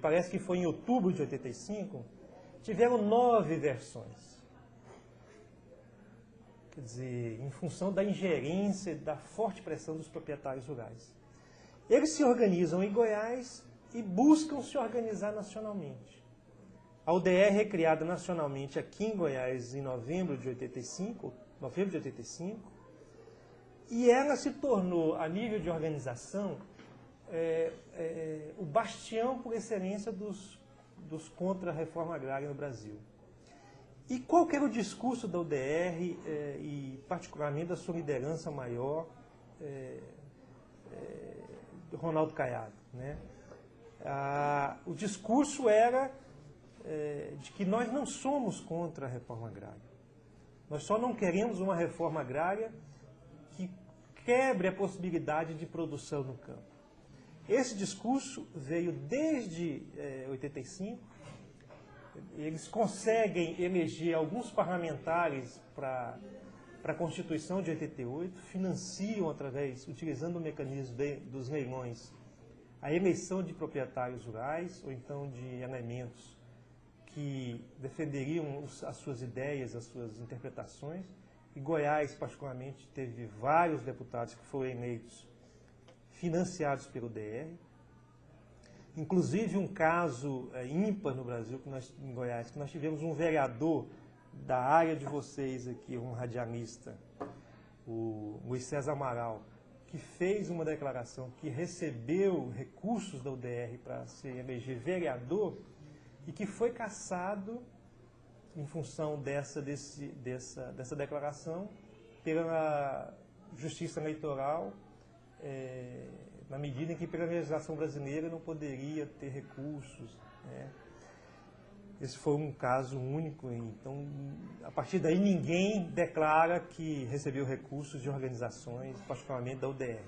S1: parece que foi em outubro de 85, tiveram 9 versões. Quer dizer, em função da ingerência, da forte pressão dos proprietários rurais. Eles se organizam em Goiás e buscam se organizar nacionalmente. A UDR é criada nacionalmente aqui em Goiás em novembro de 85, e ela se tornou, a nível de organização, o bastião por excelência dos contra a reforma agrária no Brasil. E qual que era o discurso da UDR, e particularmente da sua liderança maior, do Ronaldo Caiado, né? O discurso era de que nós não somos contra a reforma agrária. Nós só não queremos uma reforma agrária que quebre a possibilidade de produção no campo. Esse discurso veio desde 85. Eles conseguem eleger alguns parlamentares para a Constituição de 88, financiam utilizando o mecanismo dos leilões, a eleição de proprietários rurais, ou então de elementos que defenderiam as suas ideias, as suas interpretações. E Goiás, particularmente, teve vários deputados que foram eleitos financiados pelo DR. Inclusive um caso ímpar no Brasil, em Goiás, que nós tivemos um vereador da área de vocês aqui, um radialista, o Luiz César Amaral, que fez uma declaração que recebeu recursos da UDR para se eleger vereador e que foi cassado em função dessa declaração pela Justiça Eleitoral, na medida em que pela legislação brasileira não poderia ter recursos, né? Esse foi um caso único, então a partir daí ninguém declara que recebeu recursos de organizações, particularmente da UDR.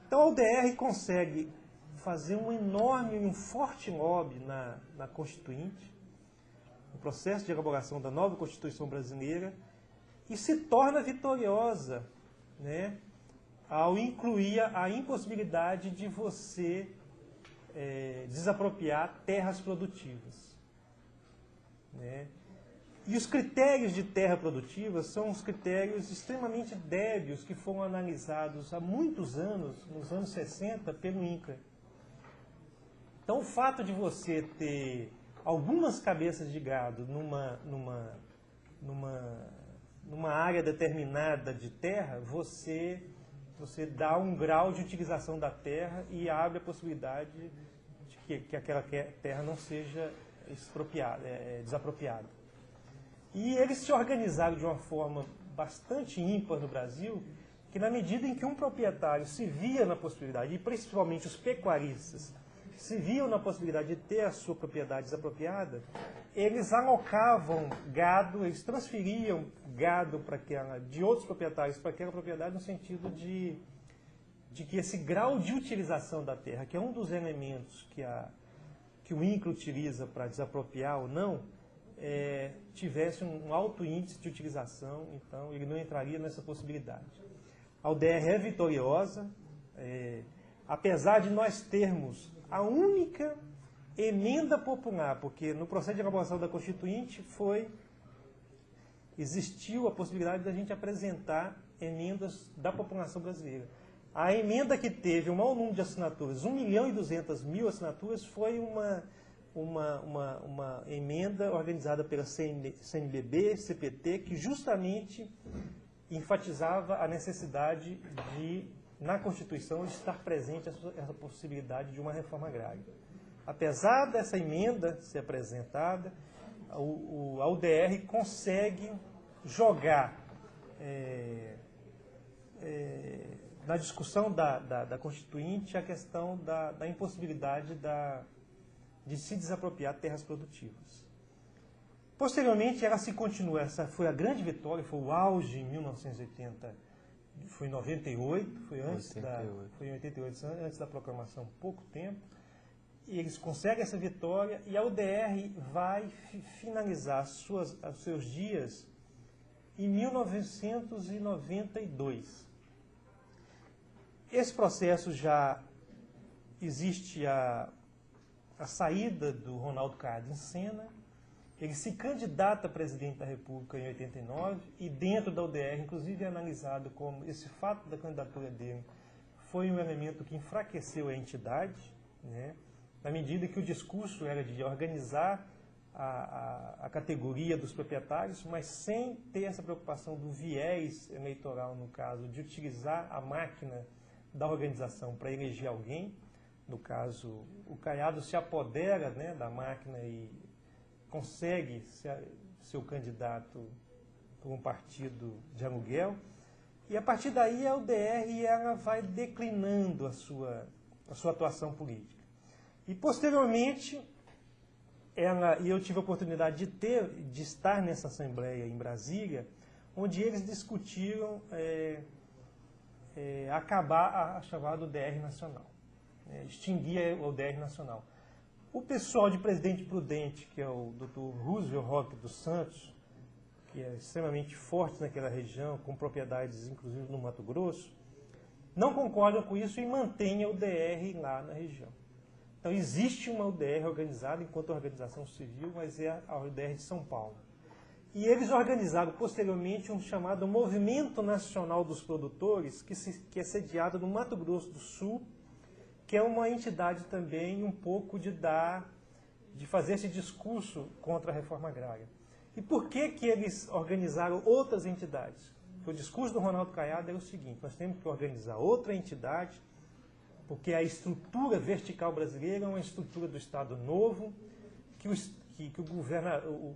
S1: Então a UDR consegue fazer um enorme e um forte lobby na Constituinte, no processo de elaboração da nova Constituição brasileira, e se torna vitoriosa, né, ao incluir a impossibilidade de você desapropriar terras produtivas, né? E os critérios de terra produtiva são os critérios extremamente débeis que foram analisados há muitos anos, nos anos 60, pelo INCRA. Então, o fato de você ter algumas cabeças de gado numa área determinada de terra, você dá um grau de utilização da terra e abre a possibilidade de que aquela terra não seja desapropriada. E eles se organizaram de uma forma bastante ímpar no Brasil, que na medida em que um proprietário se via na possibilidade, e principalmente os pecuaristas, se viam na possibilidade de ter a sua propriedade desapropriada, eles alocavam gado, eles transferiam gado de outros proprietários para aquela propriedade, no sentido de que esse grau de utilização da terra, que é um dos elementos que que o INCRA utiliza para desapropriar ou não, tivesse um alto índice de utilização, então ele não entraria nessa possibilidade. A UDR é vitoriosa, apesar de nós termos a única emenda popular, porque no processo de elaboração da Constituinte existiu a possibilidade da gente apresentar emendas da população brasileira. A emenda que teve o maior número de assinaturas, 1.200.000 assinaturas, foi uma emenda organizada pela CNBB, CPT, que justamente enfatizava a necessidade de, na Constituição, estar presente essa possibilidade de uma reforma agrária. Apesar dessa emenda ser apresentada, a UDR consegue jogar na discussão da Constituinte a questão da impossibilidade de se desapropriar terras produtivas. Posteriormente, ela se continua, essa foi a grande vitória, foi o auge em 1980, foi em 98, foi em 88, antes da proclamação, pouco tempo, e eles conseguem essa vitória, e a UDR vai finalizar os seus dias em 1992. Esse processo já existe a saída do Ronaldo Caiado em cena, ele se candidata a presidente da República em 89 e dentro da UDR, inclusive, é analisado como esse fato da candidatura dele foi um elemento que enfraqueceu a entidade, né, na medida que o discurso era de organizar a categoria dos proprietários, mas sem ter essa preocupação do viés eleitoral, no caso, de utilizar a máquina da organização para eleger alguém. No caso, o Caiado se apodera, né, da máquina e consegue ser o candidato por um partido de aluguel. E a partir daí a UDR ela vai declinando a sua atuação política. E posteriormente, eu tive a oportunidade de estar nessa Assembleia em Brasília, onde eles discutiram acabar a chamada UDR Nacional, extinguir a UDR Nacional. O pessoal de Presidente Prudente, que é o Dr. Roosevelt Roque dos Santos, que é extremamente forte naquela região, com propriedades inclusive no Mato Grosso, não concordam com isso e mantêm a UDR lá na região. Então existe uma UDR organizada enquanto organização civil, mas é a UDR de São Paulo. E eles organizaram posteriormente um chamado Movimento Nacional dos Produtores, que é sediado no Mato Grosso do Sul, que é uma entidade também um pouco de fazer esse discurso contra a reforma agrária. E por que eles organizaram outras entidades? Porque o discurso do Ronaldo Caiado era o seguinte: nós temos que organizar outra entidade, porque a estrutura vertical brasileira é uma estrutura do Estado Novo, que o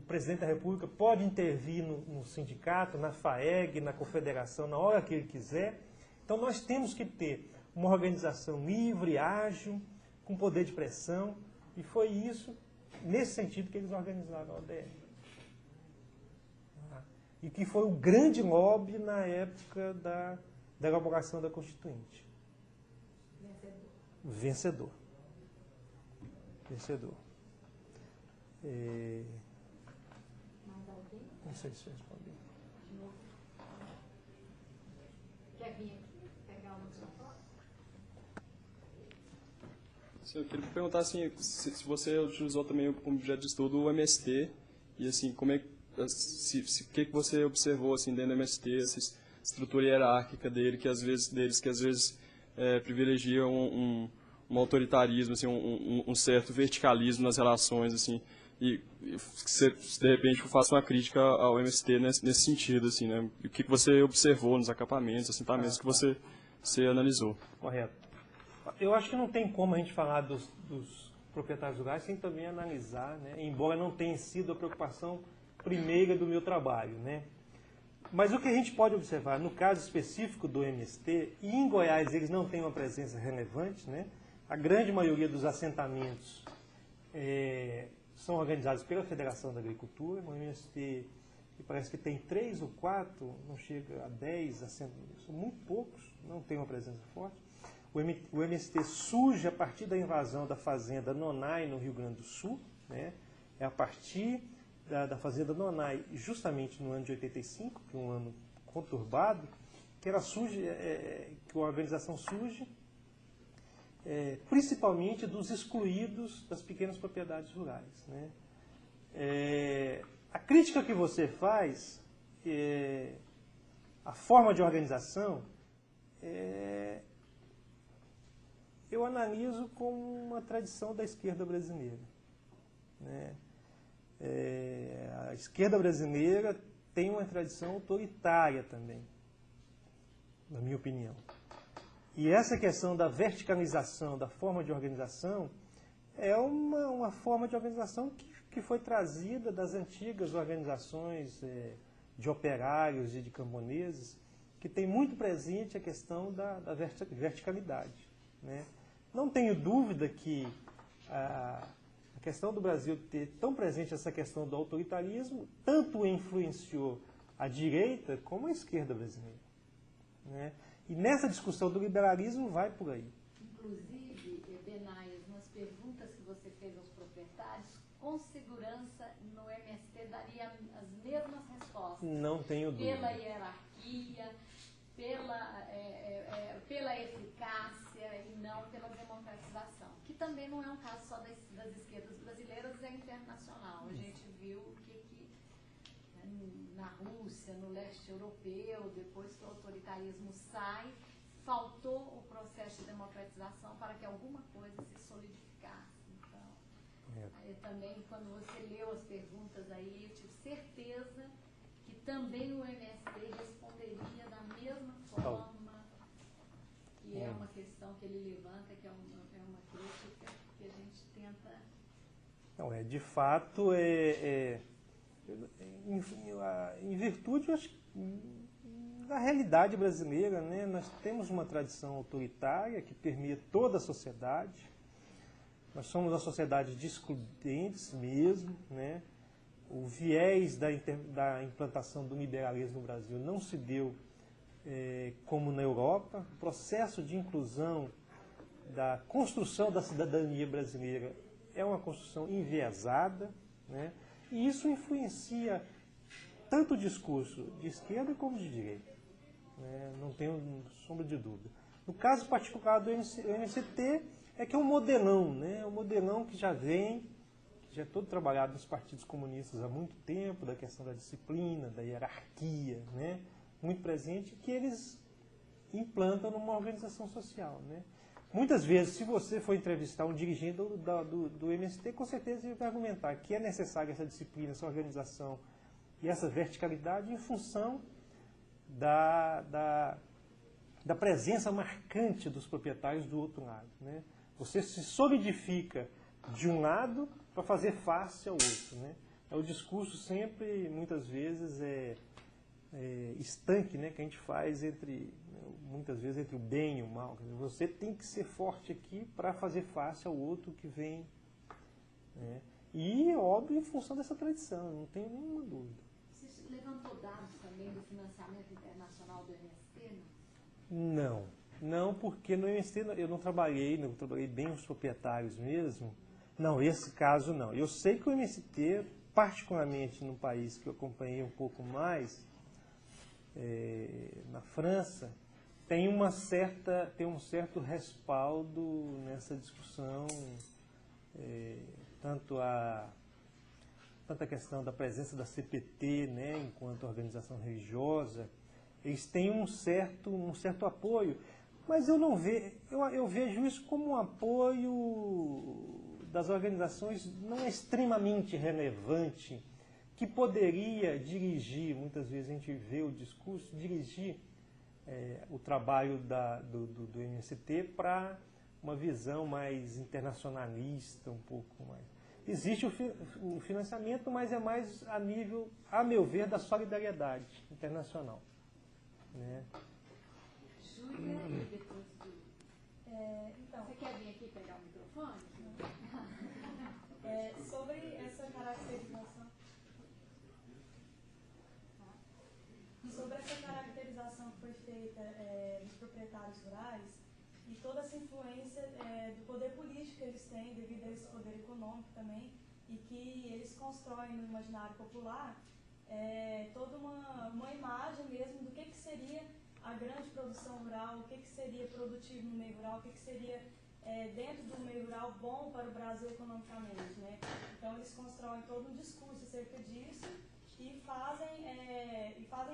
S1: presidente da República pode intervir no sindicato, na FAEG, na confederação, na hora que ele quiser. Então nós temos que ter uma organização livre, ágil, com poder de pressão, e foi isso, nesse sentido, que eles organizaram a ODR. E que foi o grande lobby na época da elaboração da Constituinte. Vencedor.
S2: Mais alguém?
S1: Não sei se eu respondi.
S2: De novo. Quer vir aqui pegar uma sua foto?
S4: Eu queria perguntar assim, se você utilizou também como objeto de estudo o MST, e assim, como é o que você observou assim dentro do MST, essa estrutura hierárquica dele, que às vezes privilegia um autoritarismo, assim, um certo verticalismo nas relações, assim, e você, de repente, faça uma crítica ao MST nesse sentido, assim, né? E o que você observou nos acampamentos, assentamentos que você analisou?
S1: Correto. Eu acho que não tem como a gente falar dos proprietários rurais sem também analisar, né? Embora não tenha sido a preocupação primeira do meu trabalho, né? Mas o que a gente pode observar, no caso específico do MST, e em Goiás eles não têm uma presença relevante, né? A grande maioria dos assentamentos são organizados pela Federação da Agricultura, o MST que parece que tem 3 ou 4, não chega a 10 assentamentos, são muito poucos, não tem uma presença forte. O MST surge a partir da invasão da fazenda Nonai, no Rio Grande do Sul, né? É a partir da fazenda Nonai, justamente no ano de 85, que é um ano conturbado, que a organização surge, principalmente dos excluídos das pequenas propriedades rurais, né? A crítica que você faz, a forma de organização, eu analiso como uma tradição da esquerda brasileira, né? A esquerda brasileira tem uma tradição autoritária também, na minha opinião. E essa questão da verticalização da forma de organização é uma forma de organização que foi trazida das antigas organizações de operários e de camponeses, que tem muito presente a questão da verticalidade, né? Não tenho dúvida que a questão do Brasil ter tão presente essa questão do autoritarismo tanto influenciou a direita como a esquerda brasileira, né? E nessa discussão do liberalismo vai por aí.
S2: Inclusive, Benaias, nas perguntas que você fez aos proprietários, com segurança no MST daria as mesmas respostas.
S1: Não tenho dúvida.
S2: Pela hierarquia, pela eficácia e não pela democratização. Que também não é um caso só das esquerdas brasileiras, é internacional. A gente viu que na Rússia, no leste europeu, depois que o autoritarismo sai, faltou o processo de democratização para que alguma coisa se solidificasse. Então, aí também, quando você leu as perguntas aí, eu tive certeza que também o MST responderia da mesma forma, que é uma questão que ele levanta, que é uma crítica que a gente tenta...
S1: Não, de fato, em virtude, eu acho, da realidade brasileira, né? Nós temos uma tradição autoritária que permeia toda a sociedade. Nós somos uma sociedade de excludentes mesmo, né? O viés da implantação do liberalismo no Brasil não se deu como na Europa. O processo de inclusão da construção da cidadania brasileira é uma construção enviesada, né? E isso influencia tanto o discurso de esquerda como de direita, né? Não tenho sombra de dúvida. No caso particular do MST, é que é um modelão, né? Um modelão que já é todo trabalhado nos partidos comunistas há muito tempo, da questão da disciplina, da hierarquia, né? Muito presente, que eles implantam numa organização social, né? Muitas vezes, se você for entrevistar um dirigente do MST, com certeza ele vai argumentar que é necessária essa disciplina, essa organização e essa verticalidade em função da presença marcante dos proprietários do outro lado, né? Você se solidifica de um lado para fazer face ao outro, né? O discurso sempre, muitas vezes, estanque, né, que a gente faz muitas vezes entre o bem e o mal. Quer dizer, você tem que ser forte aqui para fazer face ao outro que vem, né? E, óbvio, em função dessa tradição, não tenho nenhuma dúvida.
S2: Você levantou dados também do financiamento internacional do MST?
S1: Não, porque no MST eu não trabalhei bem os proprietários mesmo. Não, esse caso não. Eu sei que o MST, particularmente no país que eu acompanhei um pouco mais, na França, tem um certo respaldo nessa discussão, tanto a questão da presença da CPT, né, enquanto organização religiosa, eles têm um certo apoio, mas eu vejo isso como um apoio das organizações não extremamente relevante, que poderia dirigir, muitas vezes a gente vê o discurso, dirigir o trabalho do MST para uma visão mais internacionalista, um pouco mais. Existe o financiamento, mas é mais a nível, a meu ver, da solidariedade internacional, né?
S2: Júlia, e depois do... Então, você quer vir aqui pegar o microfone?
S5: Sobre essa caracterização... Sobre essa caracterização que foi feita dos proprietários rurais, e toda essa influência do poder político que eles têm, devido a esse poder econômico também, e que eles constroem no imaginário popular toda uma imagem mesmo do que seria a grande produção rural, o que seria produtivo no meio rural, o que seria dentro do meio rural bom para o Brasil economicamente, né? Então eles constroem todo um discurso acerca disso e fazem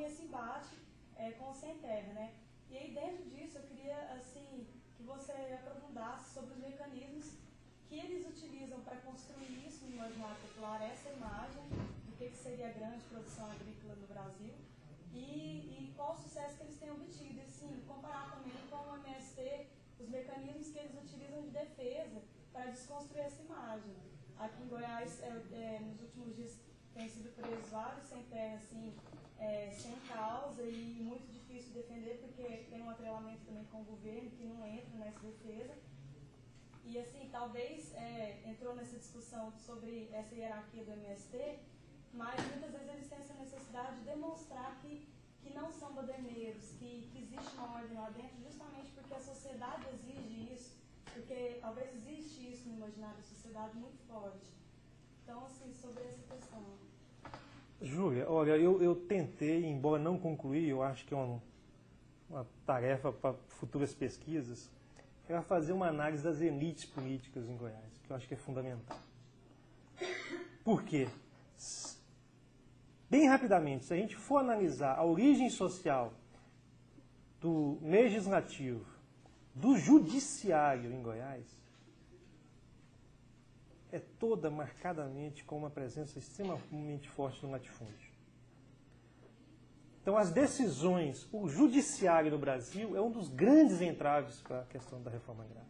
S5: esse embate com o sem terra, né? E aí dentro disso eu queria assim que você aprofundasse sobre os mecanismos que eles utilizam para construir isso no imaginário popular, essa imagem do que seria a grande produção agrícola no Brasil e qual o sucesso que eles têm obtido, e assim, comparar também com o MST, os mecanismos que eles utilizam de defesa para desconstruir essa imagem. Aqui em Goiás, nos últimos dias, têm sido presos vários sem terra, assim, sem causa e muito difícil de defender, porque tem um atrelamento também com o governo que não entra nessa defesa. E assim, talvez entrou nessa discussão sobre essa hierarquia do MST, mas muitas vezes eles têm essa necessidade de demonstrar que não são baderneiros, que existe uma ordem lá dentro, justamente porque a sociedade exige isso, porque talvez existe isso no imaginário da sociedade muito forte. Então, assim, sobre essa questão.
S1: Júlia, olha, eu tentei, embora não concluí, eu acho que é uma tarefa para futuras pesquisas, era fazer uma análise das elites políticas em Goiás, que eu acho que é fundamental. Por quê? Bem rapidamente, se a gente for analisar a origem social do legislativo, do judiciário em Goiás, é toda marcadamente com uma presença extremamente forte do latifúndio. Então, as decisões, o judiciário no Brasil é um dos grandes entraves para a questão da reforma agrária.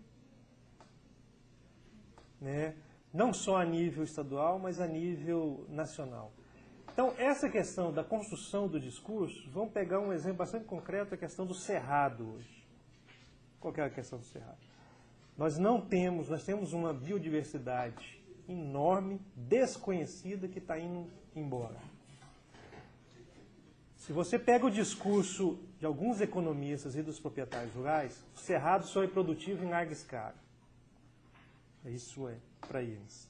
S1: Né? Não só a nível estadual, mas a nível nacional. Então, essa questão da construção do discurso, vamos pegar um exemplo bastante concreto, a questão do cerrado hoje. Qual que é a questão do cerrado? Nós temos uma biodiversidade enorme, desconhecida, que está indo embora. Se você pega o discurso de alguns economistas e dos proprietários rurais, o cerrado só é produtivo em larga escala. Isso é para eles.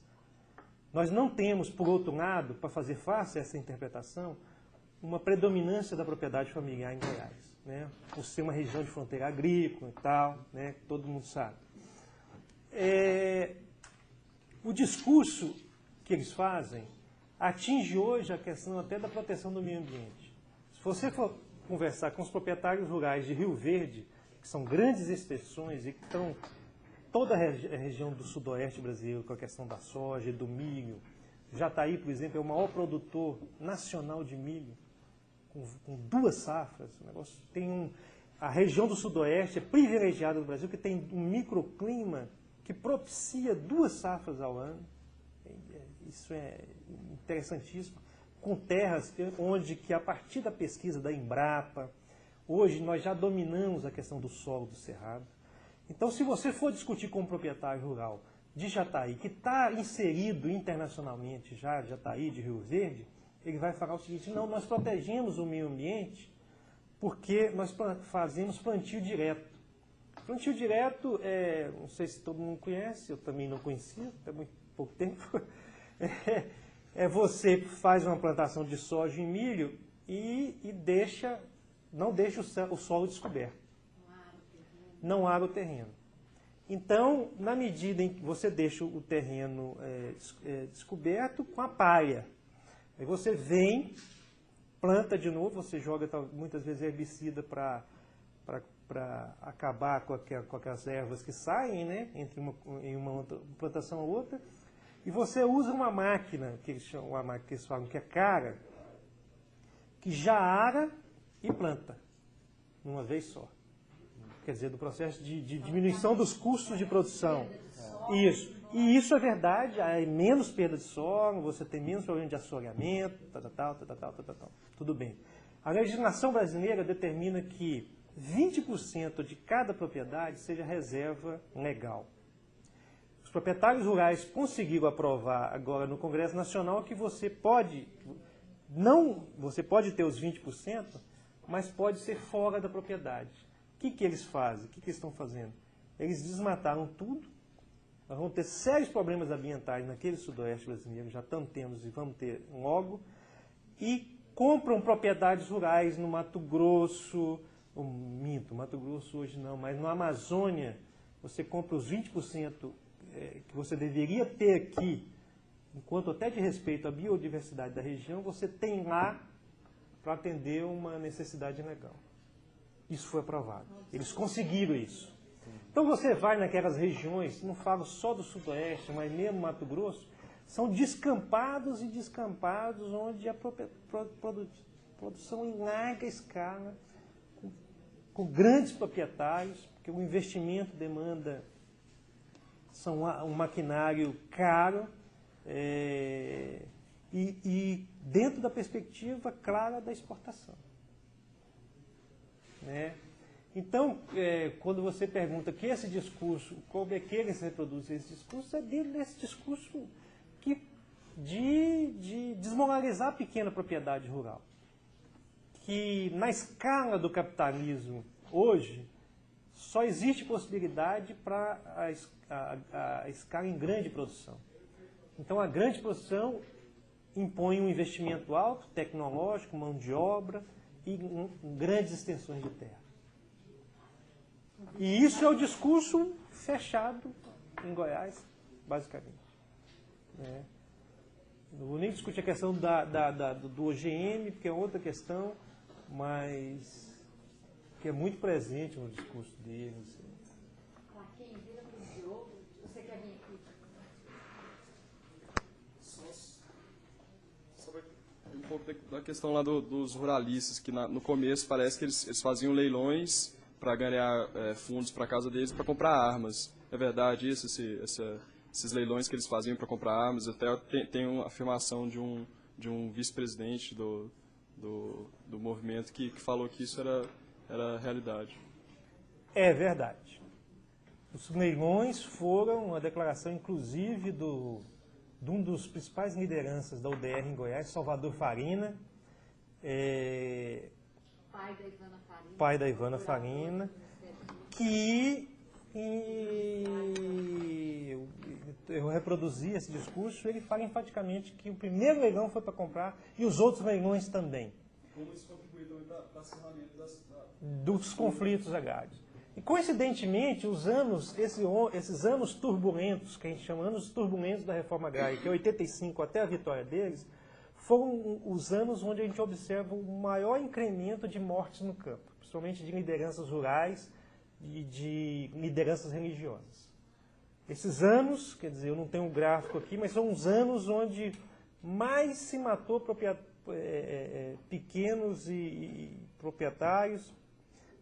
S1: Nós não temos, por outro lado, para fazer face a essa interpretação, uma predominância da propriedade familiar em Goiás, né? Por ser uma região de fronteira agrícola e tal, né? Todo mundo sabe. O discurso que eles fazem atinge hoje a questão até da proteção do meio ambiente. Se você for conversar com os proprietários rurais de Rio Verde, que são grandes extensões e que estão toda a região do sudoeste brasileiro, com a questão da soja, do milho. Jataí, por exemplo, é o maior produtor nacional de milho, com 2 safras. O negócio a região do sudoeste é privilegiada no Brasil, que tem um microclima que propicia 2 safras ao ano. Isso é interessantíssimo. Com terras onde, que a partir da pesquisa da Embrapa, hoje nós já dominamos a questão do solo do cerrado. Então, se você for discutir com um proprietário rural de Jataí, que está inserido internacionalmente já, Jataí, de Rio Verde, ele vai falar o seguinte: não, nós protegemos o meio ambiente porque nós fazemos plantio direto. Plantio direto, não sei se todo mundo conhece, eu também não conhecia, até muito pouco tempo. Você faz uma plantação de soja e milho e não deixa o solo descoberto. Não ára o terreno. Então, na medida em que você deixa o terreno descoberto com a palha, aí você vem, planta de novo, você joga muitas vezes herbicida para acabar com aquelas ervas que saem, né, em uma outra plantação ou outra, e você usa uma máquina, que eles falam que é cara, que já ara e planta, numa vez só. Quer dizer, do processo de diminuição dos custos de produção. Isso. E isso é verdade, há menos perda de solo, você tem menos problema de assoreamento, tal. Tudo bem. A legislação brasileira determina que 20% de cada propriedade seja reserva legal. Os proprietários rurais conseguiram aprovar agora no Congresso Nacional que você pode ter os 20%, mas pode ser fora da propriedade. O que eles fazem? O que eles estão fazendo? eles desmataram tudo. Nós vamos ter sérios problemas ambientais naquele sudoeste brasileiro, já estamos tendo e vamos ter logo, e compram propriedades rurais no Mato Grosso, Mato Grosso hoje não, mas na Amazônia, você compra os 20% que você deveria ter aqui, enquanto até de respeito à biodiversidade da região, você tem lá para atender uma necessidade legal. Isso foi aprovado. Eles conseguiram isso. Então você vai naquelas regiões, não falo só do sudoeste, mas mesmo Mato Grosso, são descampados e descampados onde a produção em larga escala, com grandes proprietários, porque o investimento demanda um maquinário caro e dentro da perspectiva clara da exportação. Né? Então, quando você pergunta que esse discurso, como é que eles reproduzem esse discurso, é dentro desse discurso de desmoralizar a pequena propriedade rural. Que na escala do capitalismo, hoje, só existe possibilidade para a escala em grande produção. Então, a grande produção impõe um investimento alto, tecnológico, mão de obra e grandes extensões de terra. E isso é o discurso fechado em Goiás, basicamente. Não vou nem discutir a questão do OGM, porque é outra questão, mas que é muito presente no discurso deles.
S2: Joaquim, vira para o Diogo. Você quer vir aqui?
S4: Sobre um pouco da questão lá dos ruralistas, que no começo parece que eles faziam leilões para ganhar fundos para a casa deles para comprar armas. É verdade isso? Esses leilões que eles faziam para comprar armas? Até tem uma afirmação de um vice-presidente do movimento que falou que isso era realidade.
S1: É verdade. Os leilões foram uma declaração, inclusive, de um dos principais lideranças da UDR em Goiás, Salvador Farina, pai da Ivana Farina, que eu reproduzi esse discurso, ele fala enfaticamente que o primeiro leilão foi para comprar e os outros leilões também.
S4: Como isso contribuiu para o acirramento
S1: dos conflitos agrários. E, coincidentemente, esses anos turbulentos, que a gente chama anos turbulentos da reforma agrária, que é 85 até a vitória deles, foram os anos onde a gente observa o maior incremento de mortes no campo, principalmente de lideranças rurais e de lideranças religiosas. Esses anos, quer dizer, eu não tenho um gráfico aqui, mas são os anos onde mais se matou pequenos e proprietários,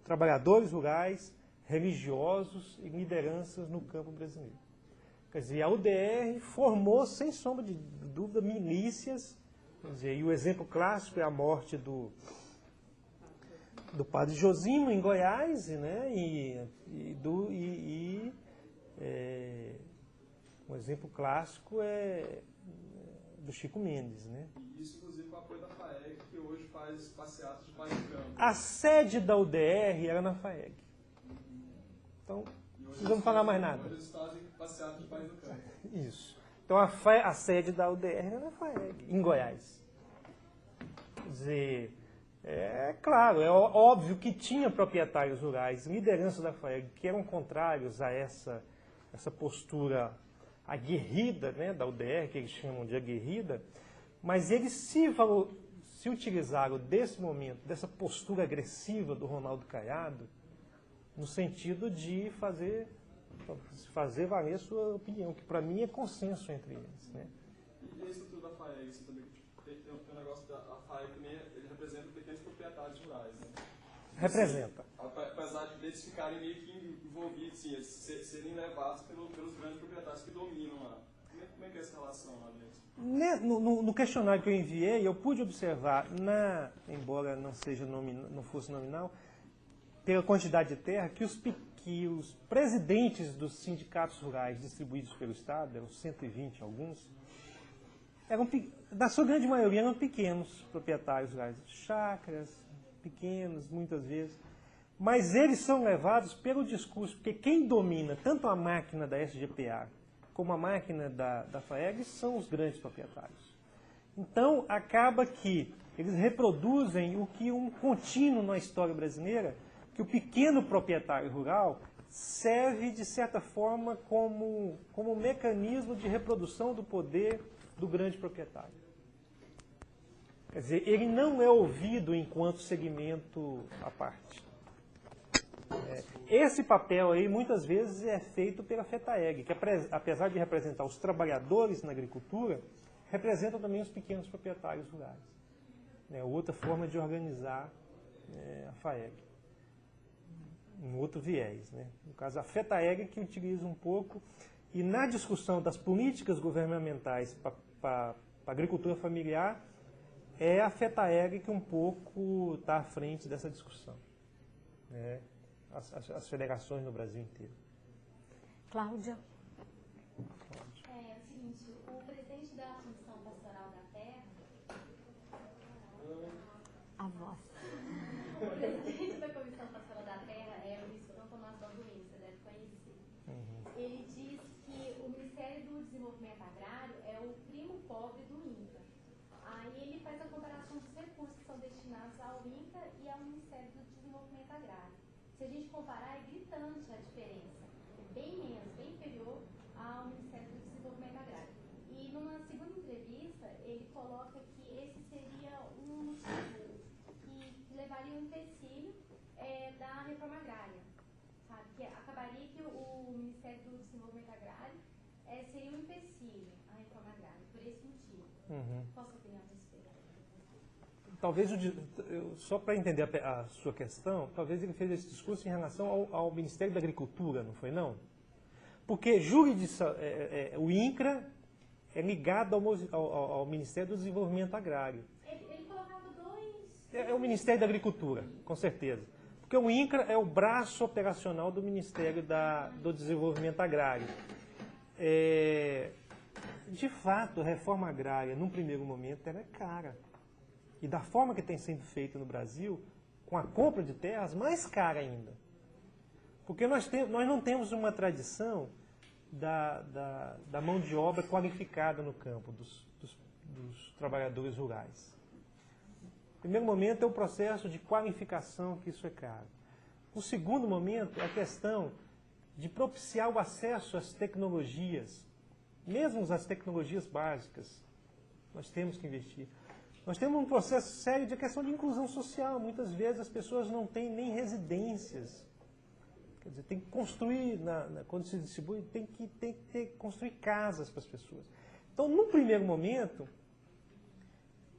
S1: trabalhadores rurais, religiosos e lideranças no campo brasileiro. Quer dizer, a UDR formou, sem sombra de dúvida, milícias. Quer dizer, e o exemplo clássico é a morte do padre Josimo em Goiás, né? Um exemplo clássico é do Chico Mendes, né?
S4: E isso, inclusive, com o apoio da FAEG, que hoje faz passeatas de paz no campo.
S1: A sede da UDR era na FAEG. Então, não precisamos falar mais nada.
S4: Hoje eles fazem passeatas de paz no campo.
S1: Isso. Então, a sede da UDR era na FAEG, em Goiás. Quer dizer, é claro, é óbvio que tinha proprietários rurais, lideranças da FAEG, que eram contrários a essa postura aguerrida, né, da UDR, que eles chamam de aguerrida, mas eles se utilizaram desse momento, dessa postura agressiva do Ronaldo Caiado, no sentido de fazer valer a sua opinião, que para mim é consenso entre eles. Né?
S4: E a estrutura da FAEG, você também tem um negócio da FAEG também, ele representa pequenos proprietários rurais, né?
S1: Representa.
S4: Apesar de eles ficarem meio que envolvidos, sim, eles serem levados pelos grandes proprietários que dominam lá. Como é que é essa relação lá dentro?
S1: No questionário que eu enviei, eu pude observar, embora não fosse nominal, pela quantidade de terra, que os presidentes dos sindicatos rurais distribuídos pelo Estado, eram 120 alguns, na sua grande maioria eram pequenos proprietários rurais, chácaras, pequenos, muitas vezes. Mas eles são levados pelo discurso, porque quem domina tanto a máquina da SGPA como a máquina da FAEG são os grandes proprietários. Então, acaba que eles reproduzem o que um contínuo na história brasileira, que o pequeno proprietário rural serve, de certa forma, como um mecanismo de reprodução do poder do grande proprietário. Quer dizer, ele não é ouvido enquanto segmento à parte. Esse papel aí, muitas vezes, é feito pela FETAEG, que apesar de representar os trabalhadores na agricultura, representa também os pequenos proprietários rurais. Outra forma de organizar a FAEG. Um outro viés. No caso, a FETAEG que utiliza um pouco, e na discussão das políticas governamentais para a agricultura familiar, é a FETAEG que um pouco está à frente dessa discussão. As federações no Brasil inteiro.
S2: Cláudia.
S6: É o seguinte, o presidente da Comissão Pastoral da Terra...
S2: A voz.
S6: O presidente da Comissão Pastoral da Terra é o Luiz Tomás Balduino, você deve conhecer. Ele diz que o Ministério do Desenvolvimento Agrário é o primo pobre do INCRA. Aí ele faz a comparação dos recursos que são destinados ao INCRA e ao Ministério do Desenvolvimento Agrário. Se a gente comparar, é gritante a diferença. É bem menos, bem inferior ao Ministério do Desenvolvimento Agrário. E numa segunda entrevista, ele coloca que esse seria um motivo que levaria um empecilho da reforma agrária. Sabe? Que acabaria que o Ministério do Desenvolvimento Agrário seria um empecilho à reforma agrária, por esse motivo. Qual a sua opinião a respeito?
S1: Talvez, só para entender a sua questão, talvez ele fez esse discurso em relação ao Ministério da Agricultura, não foi não? Porque o INCRA é ligado ao Ministério do Desenvolvimento Agrário.
S6: Ele colocava dois...
S1: É o Ministério da Agricultura, com certeza. Porque o INCRA é o braço operacional do Ministério do Desenvolvimento Agrário. De fato, a reforma agrária, num primeiro momento, ela é cara. E da forma que tem sido feita no Brasil, com a compra de terras, mais cara ainda. Porque nós não temos uma tradição da mão de obra qualificada no campo, dos trabalhadores rurais. O primeiro momento é o processo de qualificação, que isso é caro. O segundo momento é a questão de propiciar o acesso às tecnologias, mesmo às tecnologias básicas. Nós temos que investir. Nós temos um processo sério de questão de inclusão social. Muitas vezes as pessoas não têm nem residências. Quer dizer, tem que construir, quando se distribui, tem que construir casas para as pessoas. Então, num primeiro momento,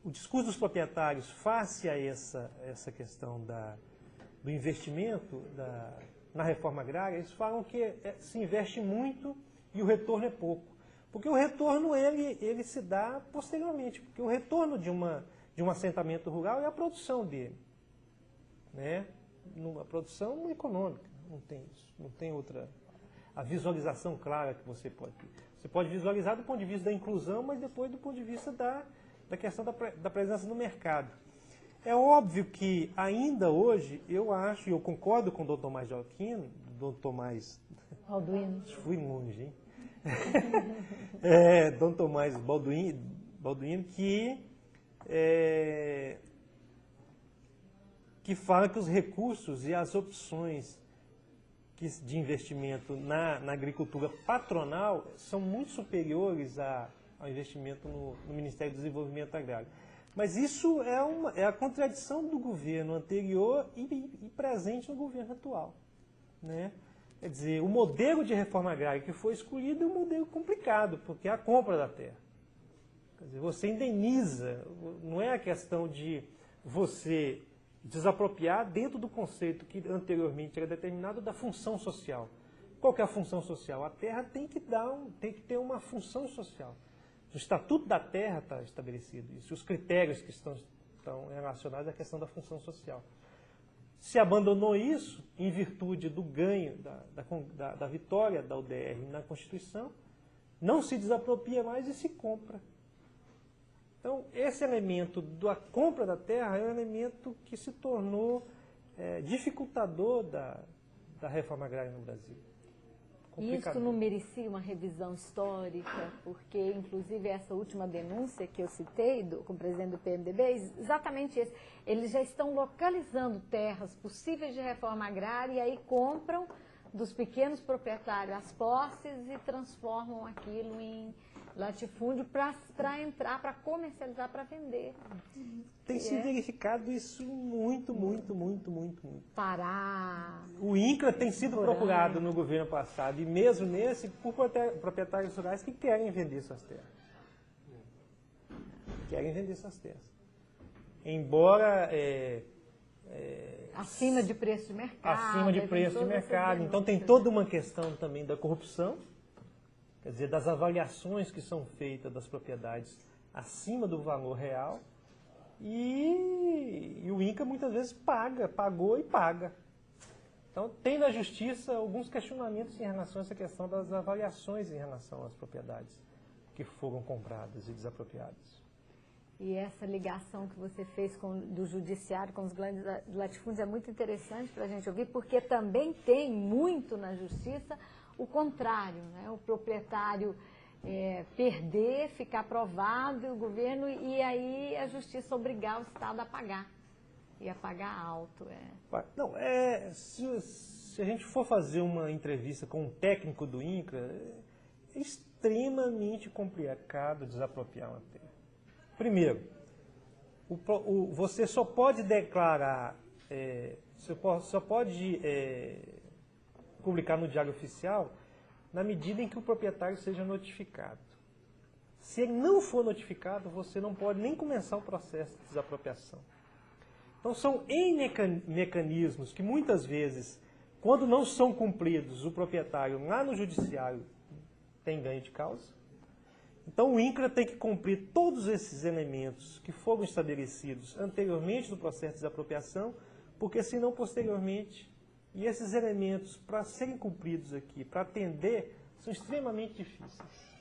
S1: o discurso dos proprietários face a essa questão do investimento na reforma agrária, eles falam que se investe muito e o retorno é pouco. Porque o retorno ele se dá posteriormente, porque o retorno de um assentamento rural é a produção dele. A produção econômica, não tem outra... A visualização clara que você pode ter. Você pode visualizar do ponto de vista da inclusão, mas depois do ponto de vista da questão da presença no mercado. É óbvio que ainda hoje, eu acho, e eu concordo com o Dr. Tomás de Aquino, Dr. Tomás...
S2: Balduino.
S1: Fui longe, hein? Dom Tomás Balduino, que fala que os recursos e as opções de investimento na agricultura patronal são muito superiores ao investimento no Ministério do Desenvolvimento Agrário. Mas isso é a contradição do governo anterior e presente no governo atual. Quer dizer, o modelo de reforma agrária que foi escolhido é um modelo complicado, porque é a compra da terra. Quer dizer, você indeniza, não é a questão de você desapropriar dentro do conceito que anteriormente era determinado da função social. Qual que é a função social? A terra tem que ter uma função social. O Estatuto da Terra está estabelecido isso, os critérios que estão relacionados à questão da função social. Se abandonou isso, em virtude do ganho, da vitória da UDR na Constituição, não se desapropria mais e se compra. Então, esse elemento da compra da terra é um elemento que se tornou dificultador da reforma agrária no Brasil.
S2: Isso não merecia uma revisão histórica, porque, inclusive, essa última denúncia que eu citei com o presidente do PMDB, é exatamente isso. Eles já estão localizando terras possíveis de reforma agrária e aí compram dos pequenos proprietários as posses e transformam aquilo em latifúndio para entrar, para comercializar, para vender.
S1: Tem se verificado isso muito.
S2: Pará.
S1: O INCRA tem sido procurado no governo passado, e mesmo nesse, por proprietários rurais que querem vender suas terras. Querem vender suas terras. Embora...
S2: acima de preço de mercado.
S1: Acima de preço de mercado. Então tem toda uma questão também da corrupção, quer dizer, das avaliações que são feitas das propriedades acima do valor real, e o INCRA muitas vezes pagou e paga. Então tem na justiça alguns questionamentos em relação a essa questão das avaliações em relação às propriedades que foram compradas e desapropriadas.
S2: E essa ligação que você fez do judiciário com os grandes latifúndios é muito interessante para a gente ouvir, porque também tem muito na justiça o contrário, né? O proprietário perder, ficar provado, e o governo, e aí a justiça obrigar o Estado a pagar, e a pagar alto.
S1: Não, se a gente for fazer uma entrevista com um técnico do INCRA, é extremamente complicado desapropriar uma terra. Primeiro, você só pode declarar, só pode publicar no Diário Oficial na medida em que o proprietário seja notificado. Se ele não for notificado, você não pode nem começar o processo de desapropriação. Então são N mecanismos que muitas vezes, quando não são cumpridos, o proprietário lá no judiciário tem ganho de causa. Então o INCRA tem que cumprir todos esses elementos que foram estabelecidos anteriormente no processo de desapropriação, porque senão posteriormente, e esses elementos para serem cumpridos aqui, para atender, são extremamente difíceis.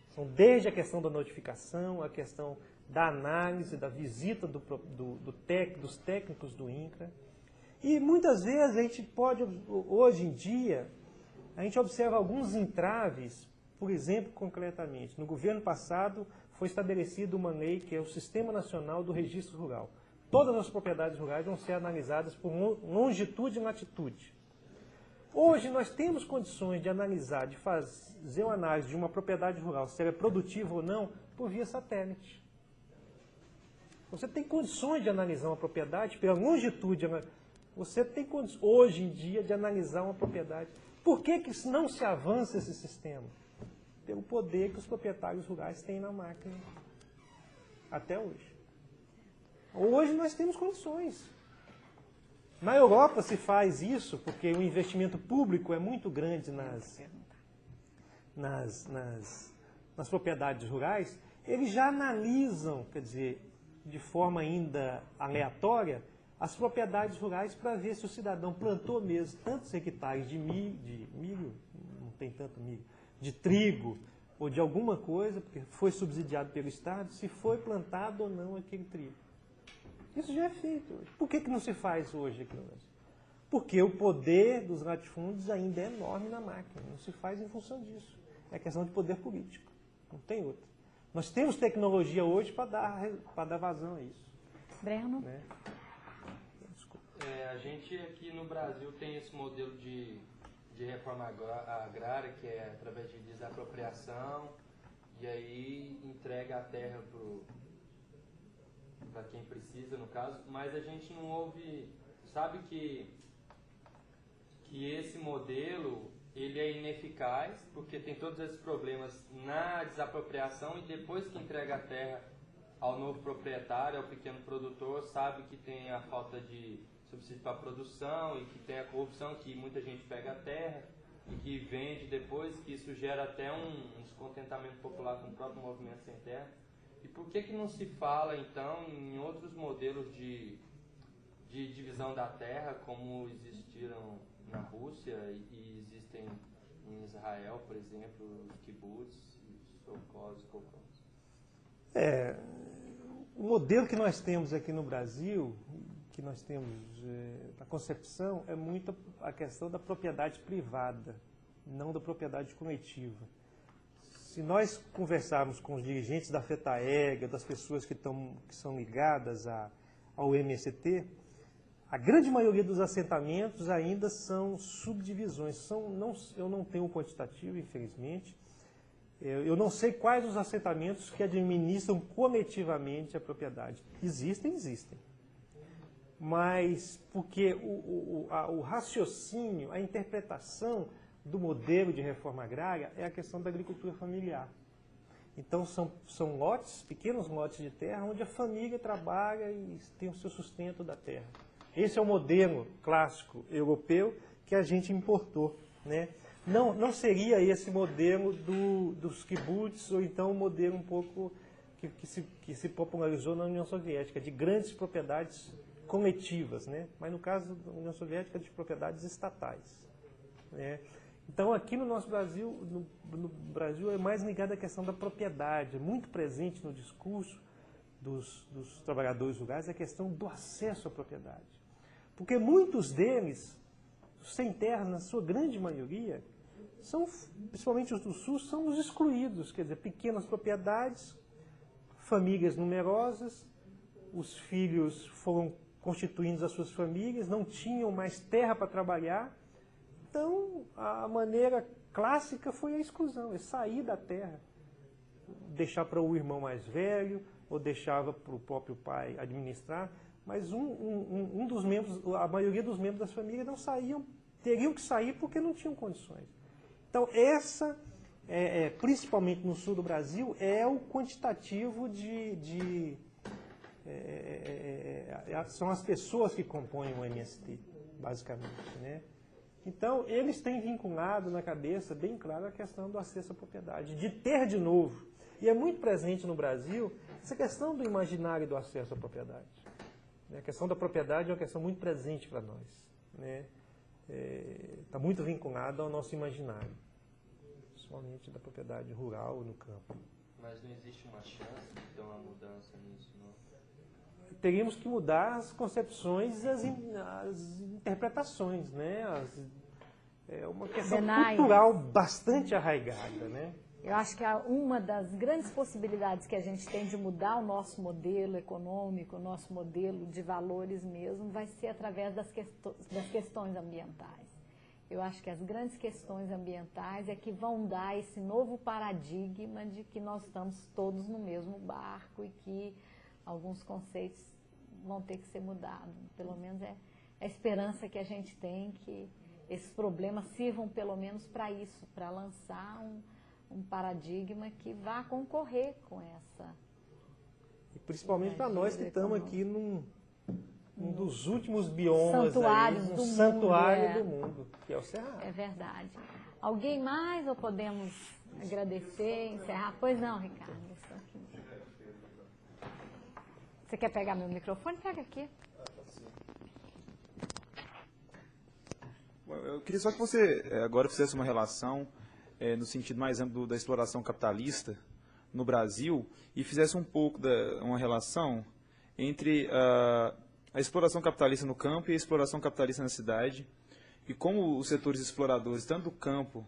S1: São desde a questão da notificação, a questão da análise, da visita dos técnicos do INCRA. E muitas vezes a gente pode, hoje em dia, a gente observa alguns entraves. Por exemplo, concretamente, no governo passado foi estabelecida uma lei que é o Sistema Nacional do Registro Rural. Todas as propriedades rurais vão ser analisadas por longitude e latitude. Hoje nós temos condições de analisar, de fazer uma análise de uma propriedade rural, se ela é produtiva ou não, por via satélite. Você tem condições de analisar uma propriedade pela longitude. Você tem condições, hoje em dia, de analisar uma propriedade. Por que não se avança esse sistema? Pelo poder que os proprietários rurais têm na máquina, até hoje. Hoje nós temos condições. Na Europa se faz isso, porque o investimento público é muito grande nas propriedades rurais. Eles já analisam, quer dizer, de forma ainda aleatória, as propriedades rurais para ver se o cidadão plantou mesmo tantos hectares de milho, não tem tanto milho, de trigo ou de alguma coisa, porque foi subsidiado pelo Estado, se foi plantado ou não aquele trigo. Isso já é feito hoje. Por que não se faz hoje aqui no Brasil? Porque o poder dos latifúndios ainda é enorme na máquina. Não se faz em função disso. É questão de poder político. Não tem outra. Nós temos tecnologia hoje para dar vazão a isso.
S2: Breno?
S1: Né?
S7: A gente aqui no Brasil tem esse modelo de reforma agrária, que é através de desapropriação, e aí entrega a terra para quem precisa, no caso, mas a gente não ouve, sabe que esse modelo ele é ineficaz, porque tem todos esses problemas na desapropriação, e depois que entrega a terra ao novo proprietário, ao pequeno produtor, sabe que tem a falta de subsídio para a produção e que tem a corrupção, que muita gente pega a terra e que vende depois, que isso gera até um descontentamento popular com o próprio movimento sem terra. E por que não se fala, então, em outros modelos de divisão da terra, como existiram na Rússia e existem em Israel, por exemplo, os kibbutz, os sovkhozs,
S1: o modelo que nós temos aqui no Brasil, que nós temos na concepção é muito a questão da propriedade privada, não da propriedade coletiva. Se nós conversarmos com os dirigentes da FETAEG, das pessoas que são ligadas ao MST, a grande maioria dos assentamentos ainda são subdivisões. Eu não tenho um quantitativo, infelizmente. Eu não sei quais os assentamentos que administram coletivamente a propriedade. Existem. Mas porque o raciocínio, a interpretação do modelo de reforma agrária é a questão da agricultura familiar. Então são lotes, pequenos lotes de terra, onde a família trabalha e tem o seu sustento da terra. Esse é o modelo clássico europeu que a gente importou, né? Não seria esse modelo dos kibbutz, ou então o modelo um pouco que se popularizou na União Soviética, de grandes propriedades coletivas, né? Mas no caso da União Soviética, de propriedades estatais, né? Então aqui no nosso Brasil, no Brasil é mais ligado à questão da propriedade, é muito presente no discurso dos trabalhadores rurais a questão do acesso à propriedade. Porque muitos deles, sem terra, na sua grande maioria, principalmente os do Sul, são os excluídos, quer dizer, pequenas propriedades, famílias numerosas, os filhos foram constituindo as suas famílias, não tinham mais terra para trabalhar. Então, a maneira clássica foi a exclusão, é sair da terra, deixar para o irmão mais velho, ou deixava para o próprio pai administrar, mas um dos membros, a maioria dos membros das famílias não saíam, teriam que sair porque não tinham condições. Então, principalmente no sul do Brasil, é o quantitativo são as pessoas que compõem o MST, basicamente, né? Então, eles têm vinculado na cabeça, bem claro, a questão do acesso à propriedade, de ter de novo. E é muito presente no Brasil essa questão do imaginário do acesso à propriedade. A questão da propriedade é uma questão muito presente para nós, né? Está muito vinculada ao nosso imaginário, principalmente da propriedade rural no campo.
S7: Mas não existe uma chance de ter uma mudança nisso, não?
S1: Teríamos que mudar as concepções e as interpretações, né? É uma questão cultural bastante arraigada, né?
S2: Eu acho que uma das grandes possibilidades que a gente tem de mudar o nosso modelo econômico, o nosso modelo de valores mesmo, vai ser através das questões ambientais. Eu acho que as grandes questões ambientais é que vão dar esse novo paradigma de que nós estamos todos no mesmo barco e que alguns conceitos vão ter que ser mudados. Pelo menos é a esperança que a gente tem que esses problemas sirvam pelo menos para isso, para lançar um paradigma que vá concorrer com essa.
S1: E principalmente para nós que estamos aqui num dos últimos biomas,
S2: santuário
S1: do mundo, que é o Cerrado.
S2: É verdade. Alguém mais ou podemos agradecer, encerrar? Pois não, Ricardo. Você quer pegar meu microfone? Pega aqui.
S8: Eu queria só que você agora fizesse uma relação no sentido mais amplo da exploração capitalista no Brasil e fizesse um pouco uma relação entre a exploração capitalista no campo e a exploração capitalista na cidade e como os setores exploradores, tanto do campo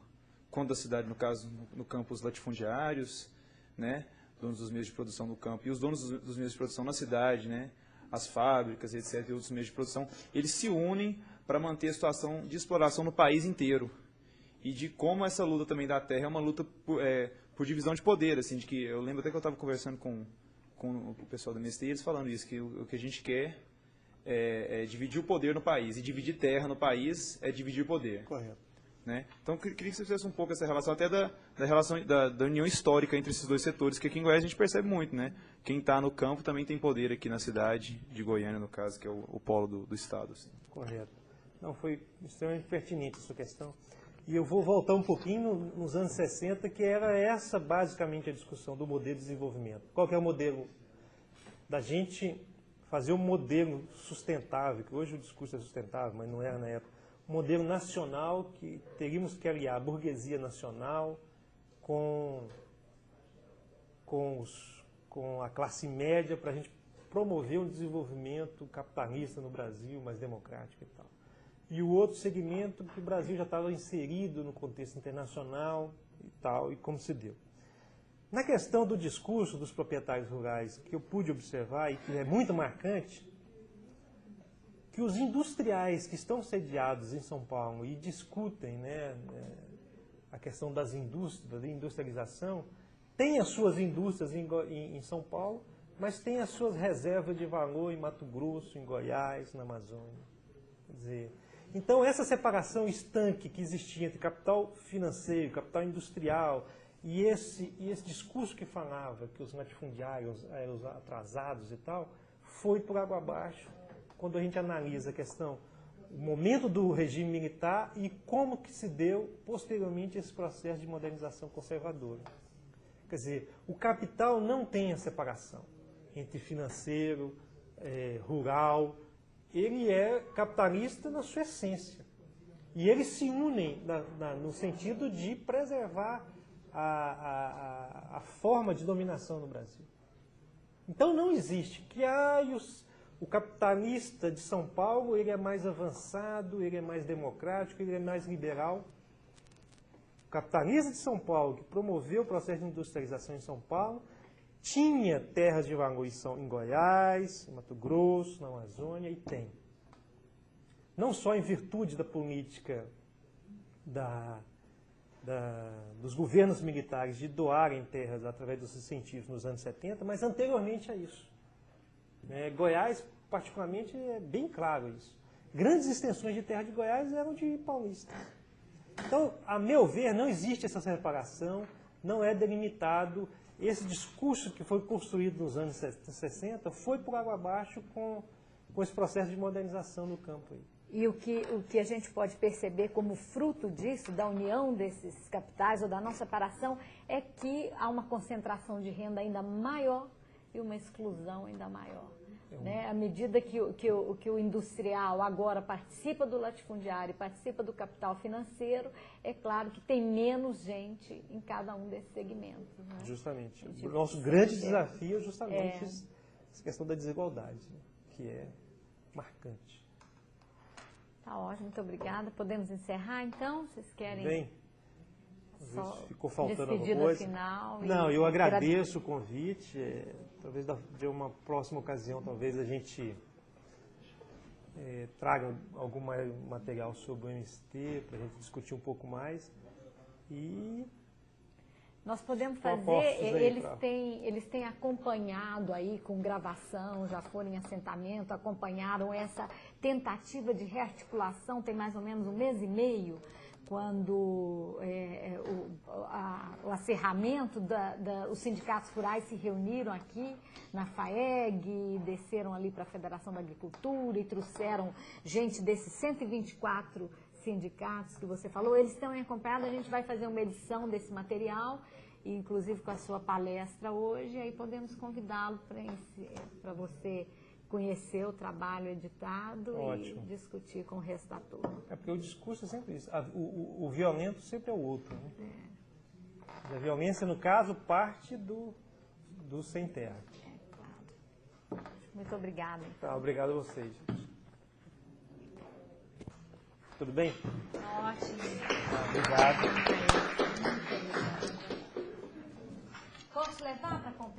S8: quanto da cidade, no caso, no campo os latifundiários, né, donos dos meios de produção no campo, e os donos dos meios de produção na cidade, né, as fábricas, etc., e outros meios de produção, eles se unem para manter a situação de exploração no país inteiro. E de como essa luta também da terra é uma luta por divisão de poder, assim, de que eu lembro até que eu estava conversando com o pessoal do MST, eles falando isso, que o que a gente quer é dividir o poder no país, e dividir terra no país é dividir poder.
S1: Correto.
S8: Né? Então, eu queria que você fizesse um pouco essa relação, até da relação da união histórica entre esses dois setores, que aqui em Goiás a gente percebe muito, né? Quem está no campo também tem poder aqui na cidade de Goiânia, no caso, que é o polo do estado. Assim.
S1: Correto. Não, foi extremamente pertinente essa questão. E eu vou voltar um pouquinho nos anos 60, que era essa basicamente a discussão do modelo de desenvolvimento. Qual que é o modelo da gente fazer um modelo sustentável, que hoje o discurso é sustentável, mas não era na época. Um modelo nacional que teríamos que aliar a burguesia nacional com a classe média para a gente promover um desenvolvimento capitalista no Brasil, mais democrático e tal. E o outro segmento que o Brasil já estava inserido no contexto internacional e tal, e como se deu. Na questão do discurso dos proprietários rurais, que eu pude observar e que é muito marcante, que os industriais que estão sediados em São Paulo e discutem, né, a questão das indústrias, da industrialização, têm as suas indústrias em São Paulo, mas têm as suas reservas de valor em Mato Grosso, em Goiás, na Amazônia. Quer dizer, então essa separação estanque que existia entre capital financeiro, capital industrial, e esse discurso que falava que os latifundiários eram os atrasados e tal, foi por água abaixo quando a gente analisa a questão, o momento do regime militar e como que se deu posteriormente esse processo de modernização conservadora. Quer dizer, o capital não tem a separação entre financeiro, rural, ele é capitalista na sua essência. E eles se unem no sentido de preservar a forma de dominação no Brasil. Então não existe que o capitalista de São Paulo ele é mais avançado, ele é mais democrático, ele é mais liberal. O capitalista de São Paulo, que promoveu o processo de industrialização em São Paulo, tinha terras de valor em Goiás, em Mato Grosso, na Amazônia, e tem. Não só em virtude da política dos governos militares de doarem terras através dos incentivos nos anos 70, mas anteriormente a isso. Goiás, particularmente, é bem claro isso. Grandes extensões de terra de Goiás eram de paulistas. Então, a meu ver, não existe essa separação, não é delimitado. Esse discurso que foi construído nos anos 60 foi por água abaixo com esse processo de modernização no campo aí.
S2: E o que a gente pode perceber como fruto disso, da união desses capitais ou da não separação, é que há uma concentração de renda ainda maior e uma exclusão ainda maior. Né? À medida que o industrial agora participa do latifundiário, participa do capital financeiro, é claro que tem menos gente em cada um desses segmentos. Né?
S1: Justamente. O nosso grande desafio é justamente essa questão da desigualdade, né? Que é marcante.
S2: Tá ótimo, muito obrigada. Podemos encerrar então? Vocês querem?
S1: Bem,
S2: só
S1: ficou faltando alguma
S2: despedida
S1: coisa?
S2: final?
S1: Não, eu agradeço o convite. Talvez de uma próxima ocasião, talvez a gente traga algum material sobre o MST para a gente discutir um pouco mais. E
S2: nós podemos fazer, eles têm acompanhado aí com gravação, já foram em assentamento, acompanharam essa tentativa de rearticulação, tem mais ou menos 1 mês e meio, quando o acerramento os sindicatos rurais se reuniram aqui na FAEG, desceram ali para a Federação da Agricultura e trouxeram gente desses 124 sindicatos que você falou. Eles estão acompanhados, a gente vai fazer uma edição desse material, inclusive com a sua palestra hoje, aí podemos convidá-lo para você conhecer o trabalho editado. Ótimo. E discutir com o resto da turma.
S1: É porque o discurso é sempre isso. O violento sempre é o outro. Né? A violência, no caso, parte do sem terra.
S2: Claro. Muito obrigada.
S1: Tá, obrigado a vocês. Tudo bem?
S2: Ótimo.
S1: Obrigado.
S2: Posso levar para completar?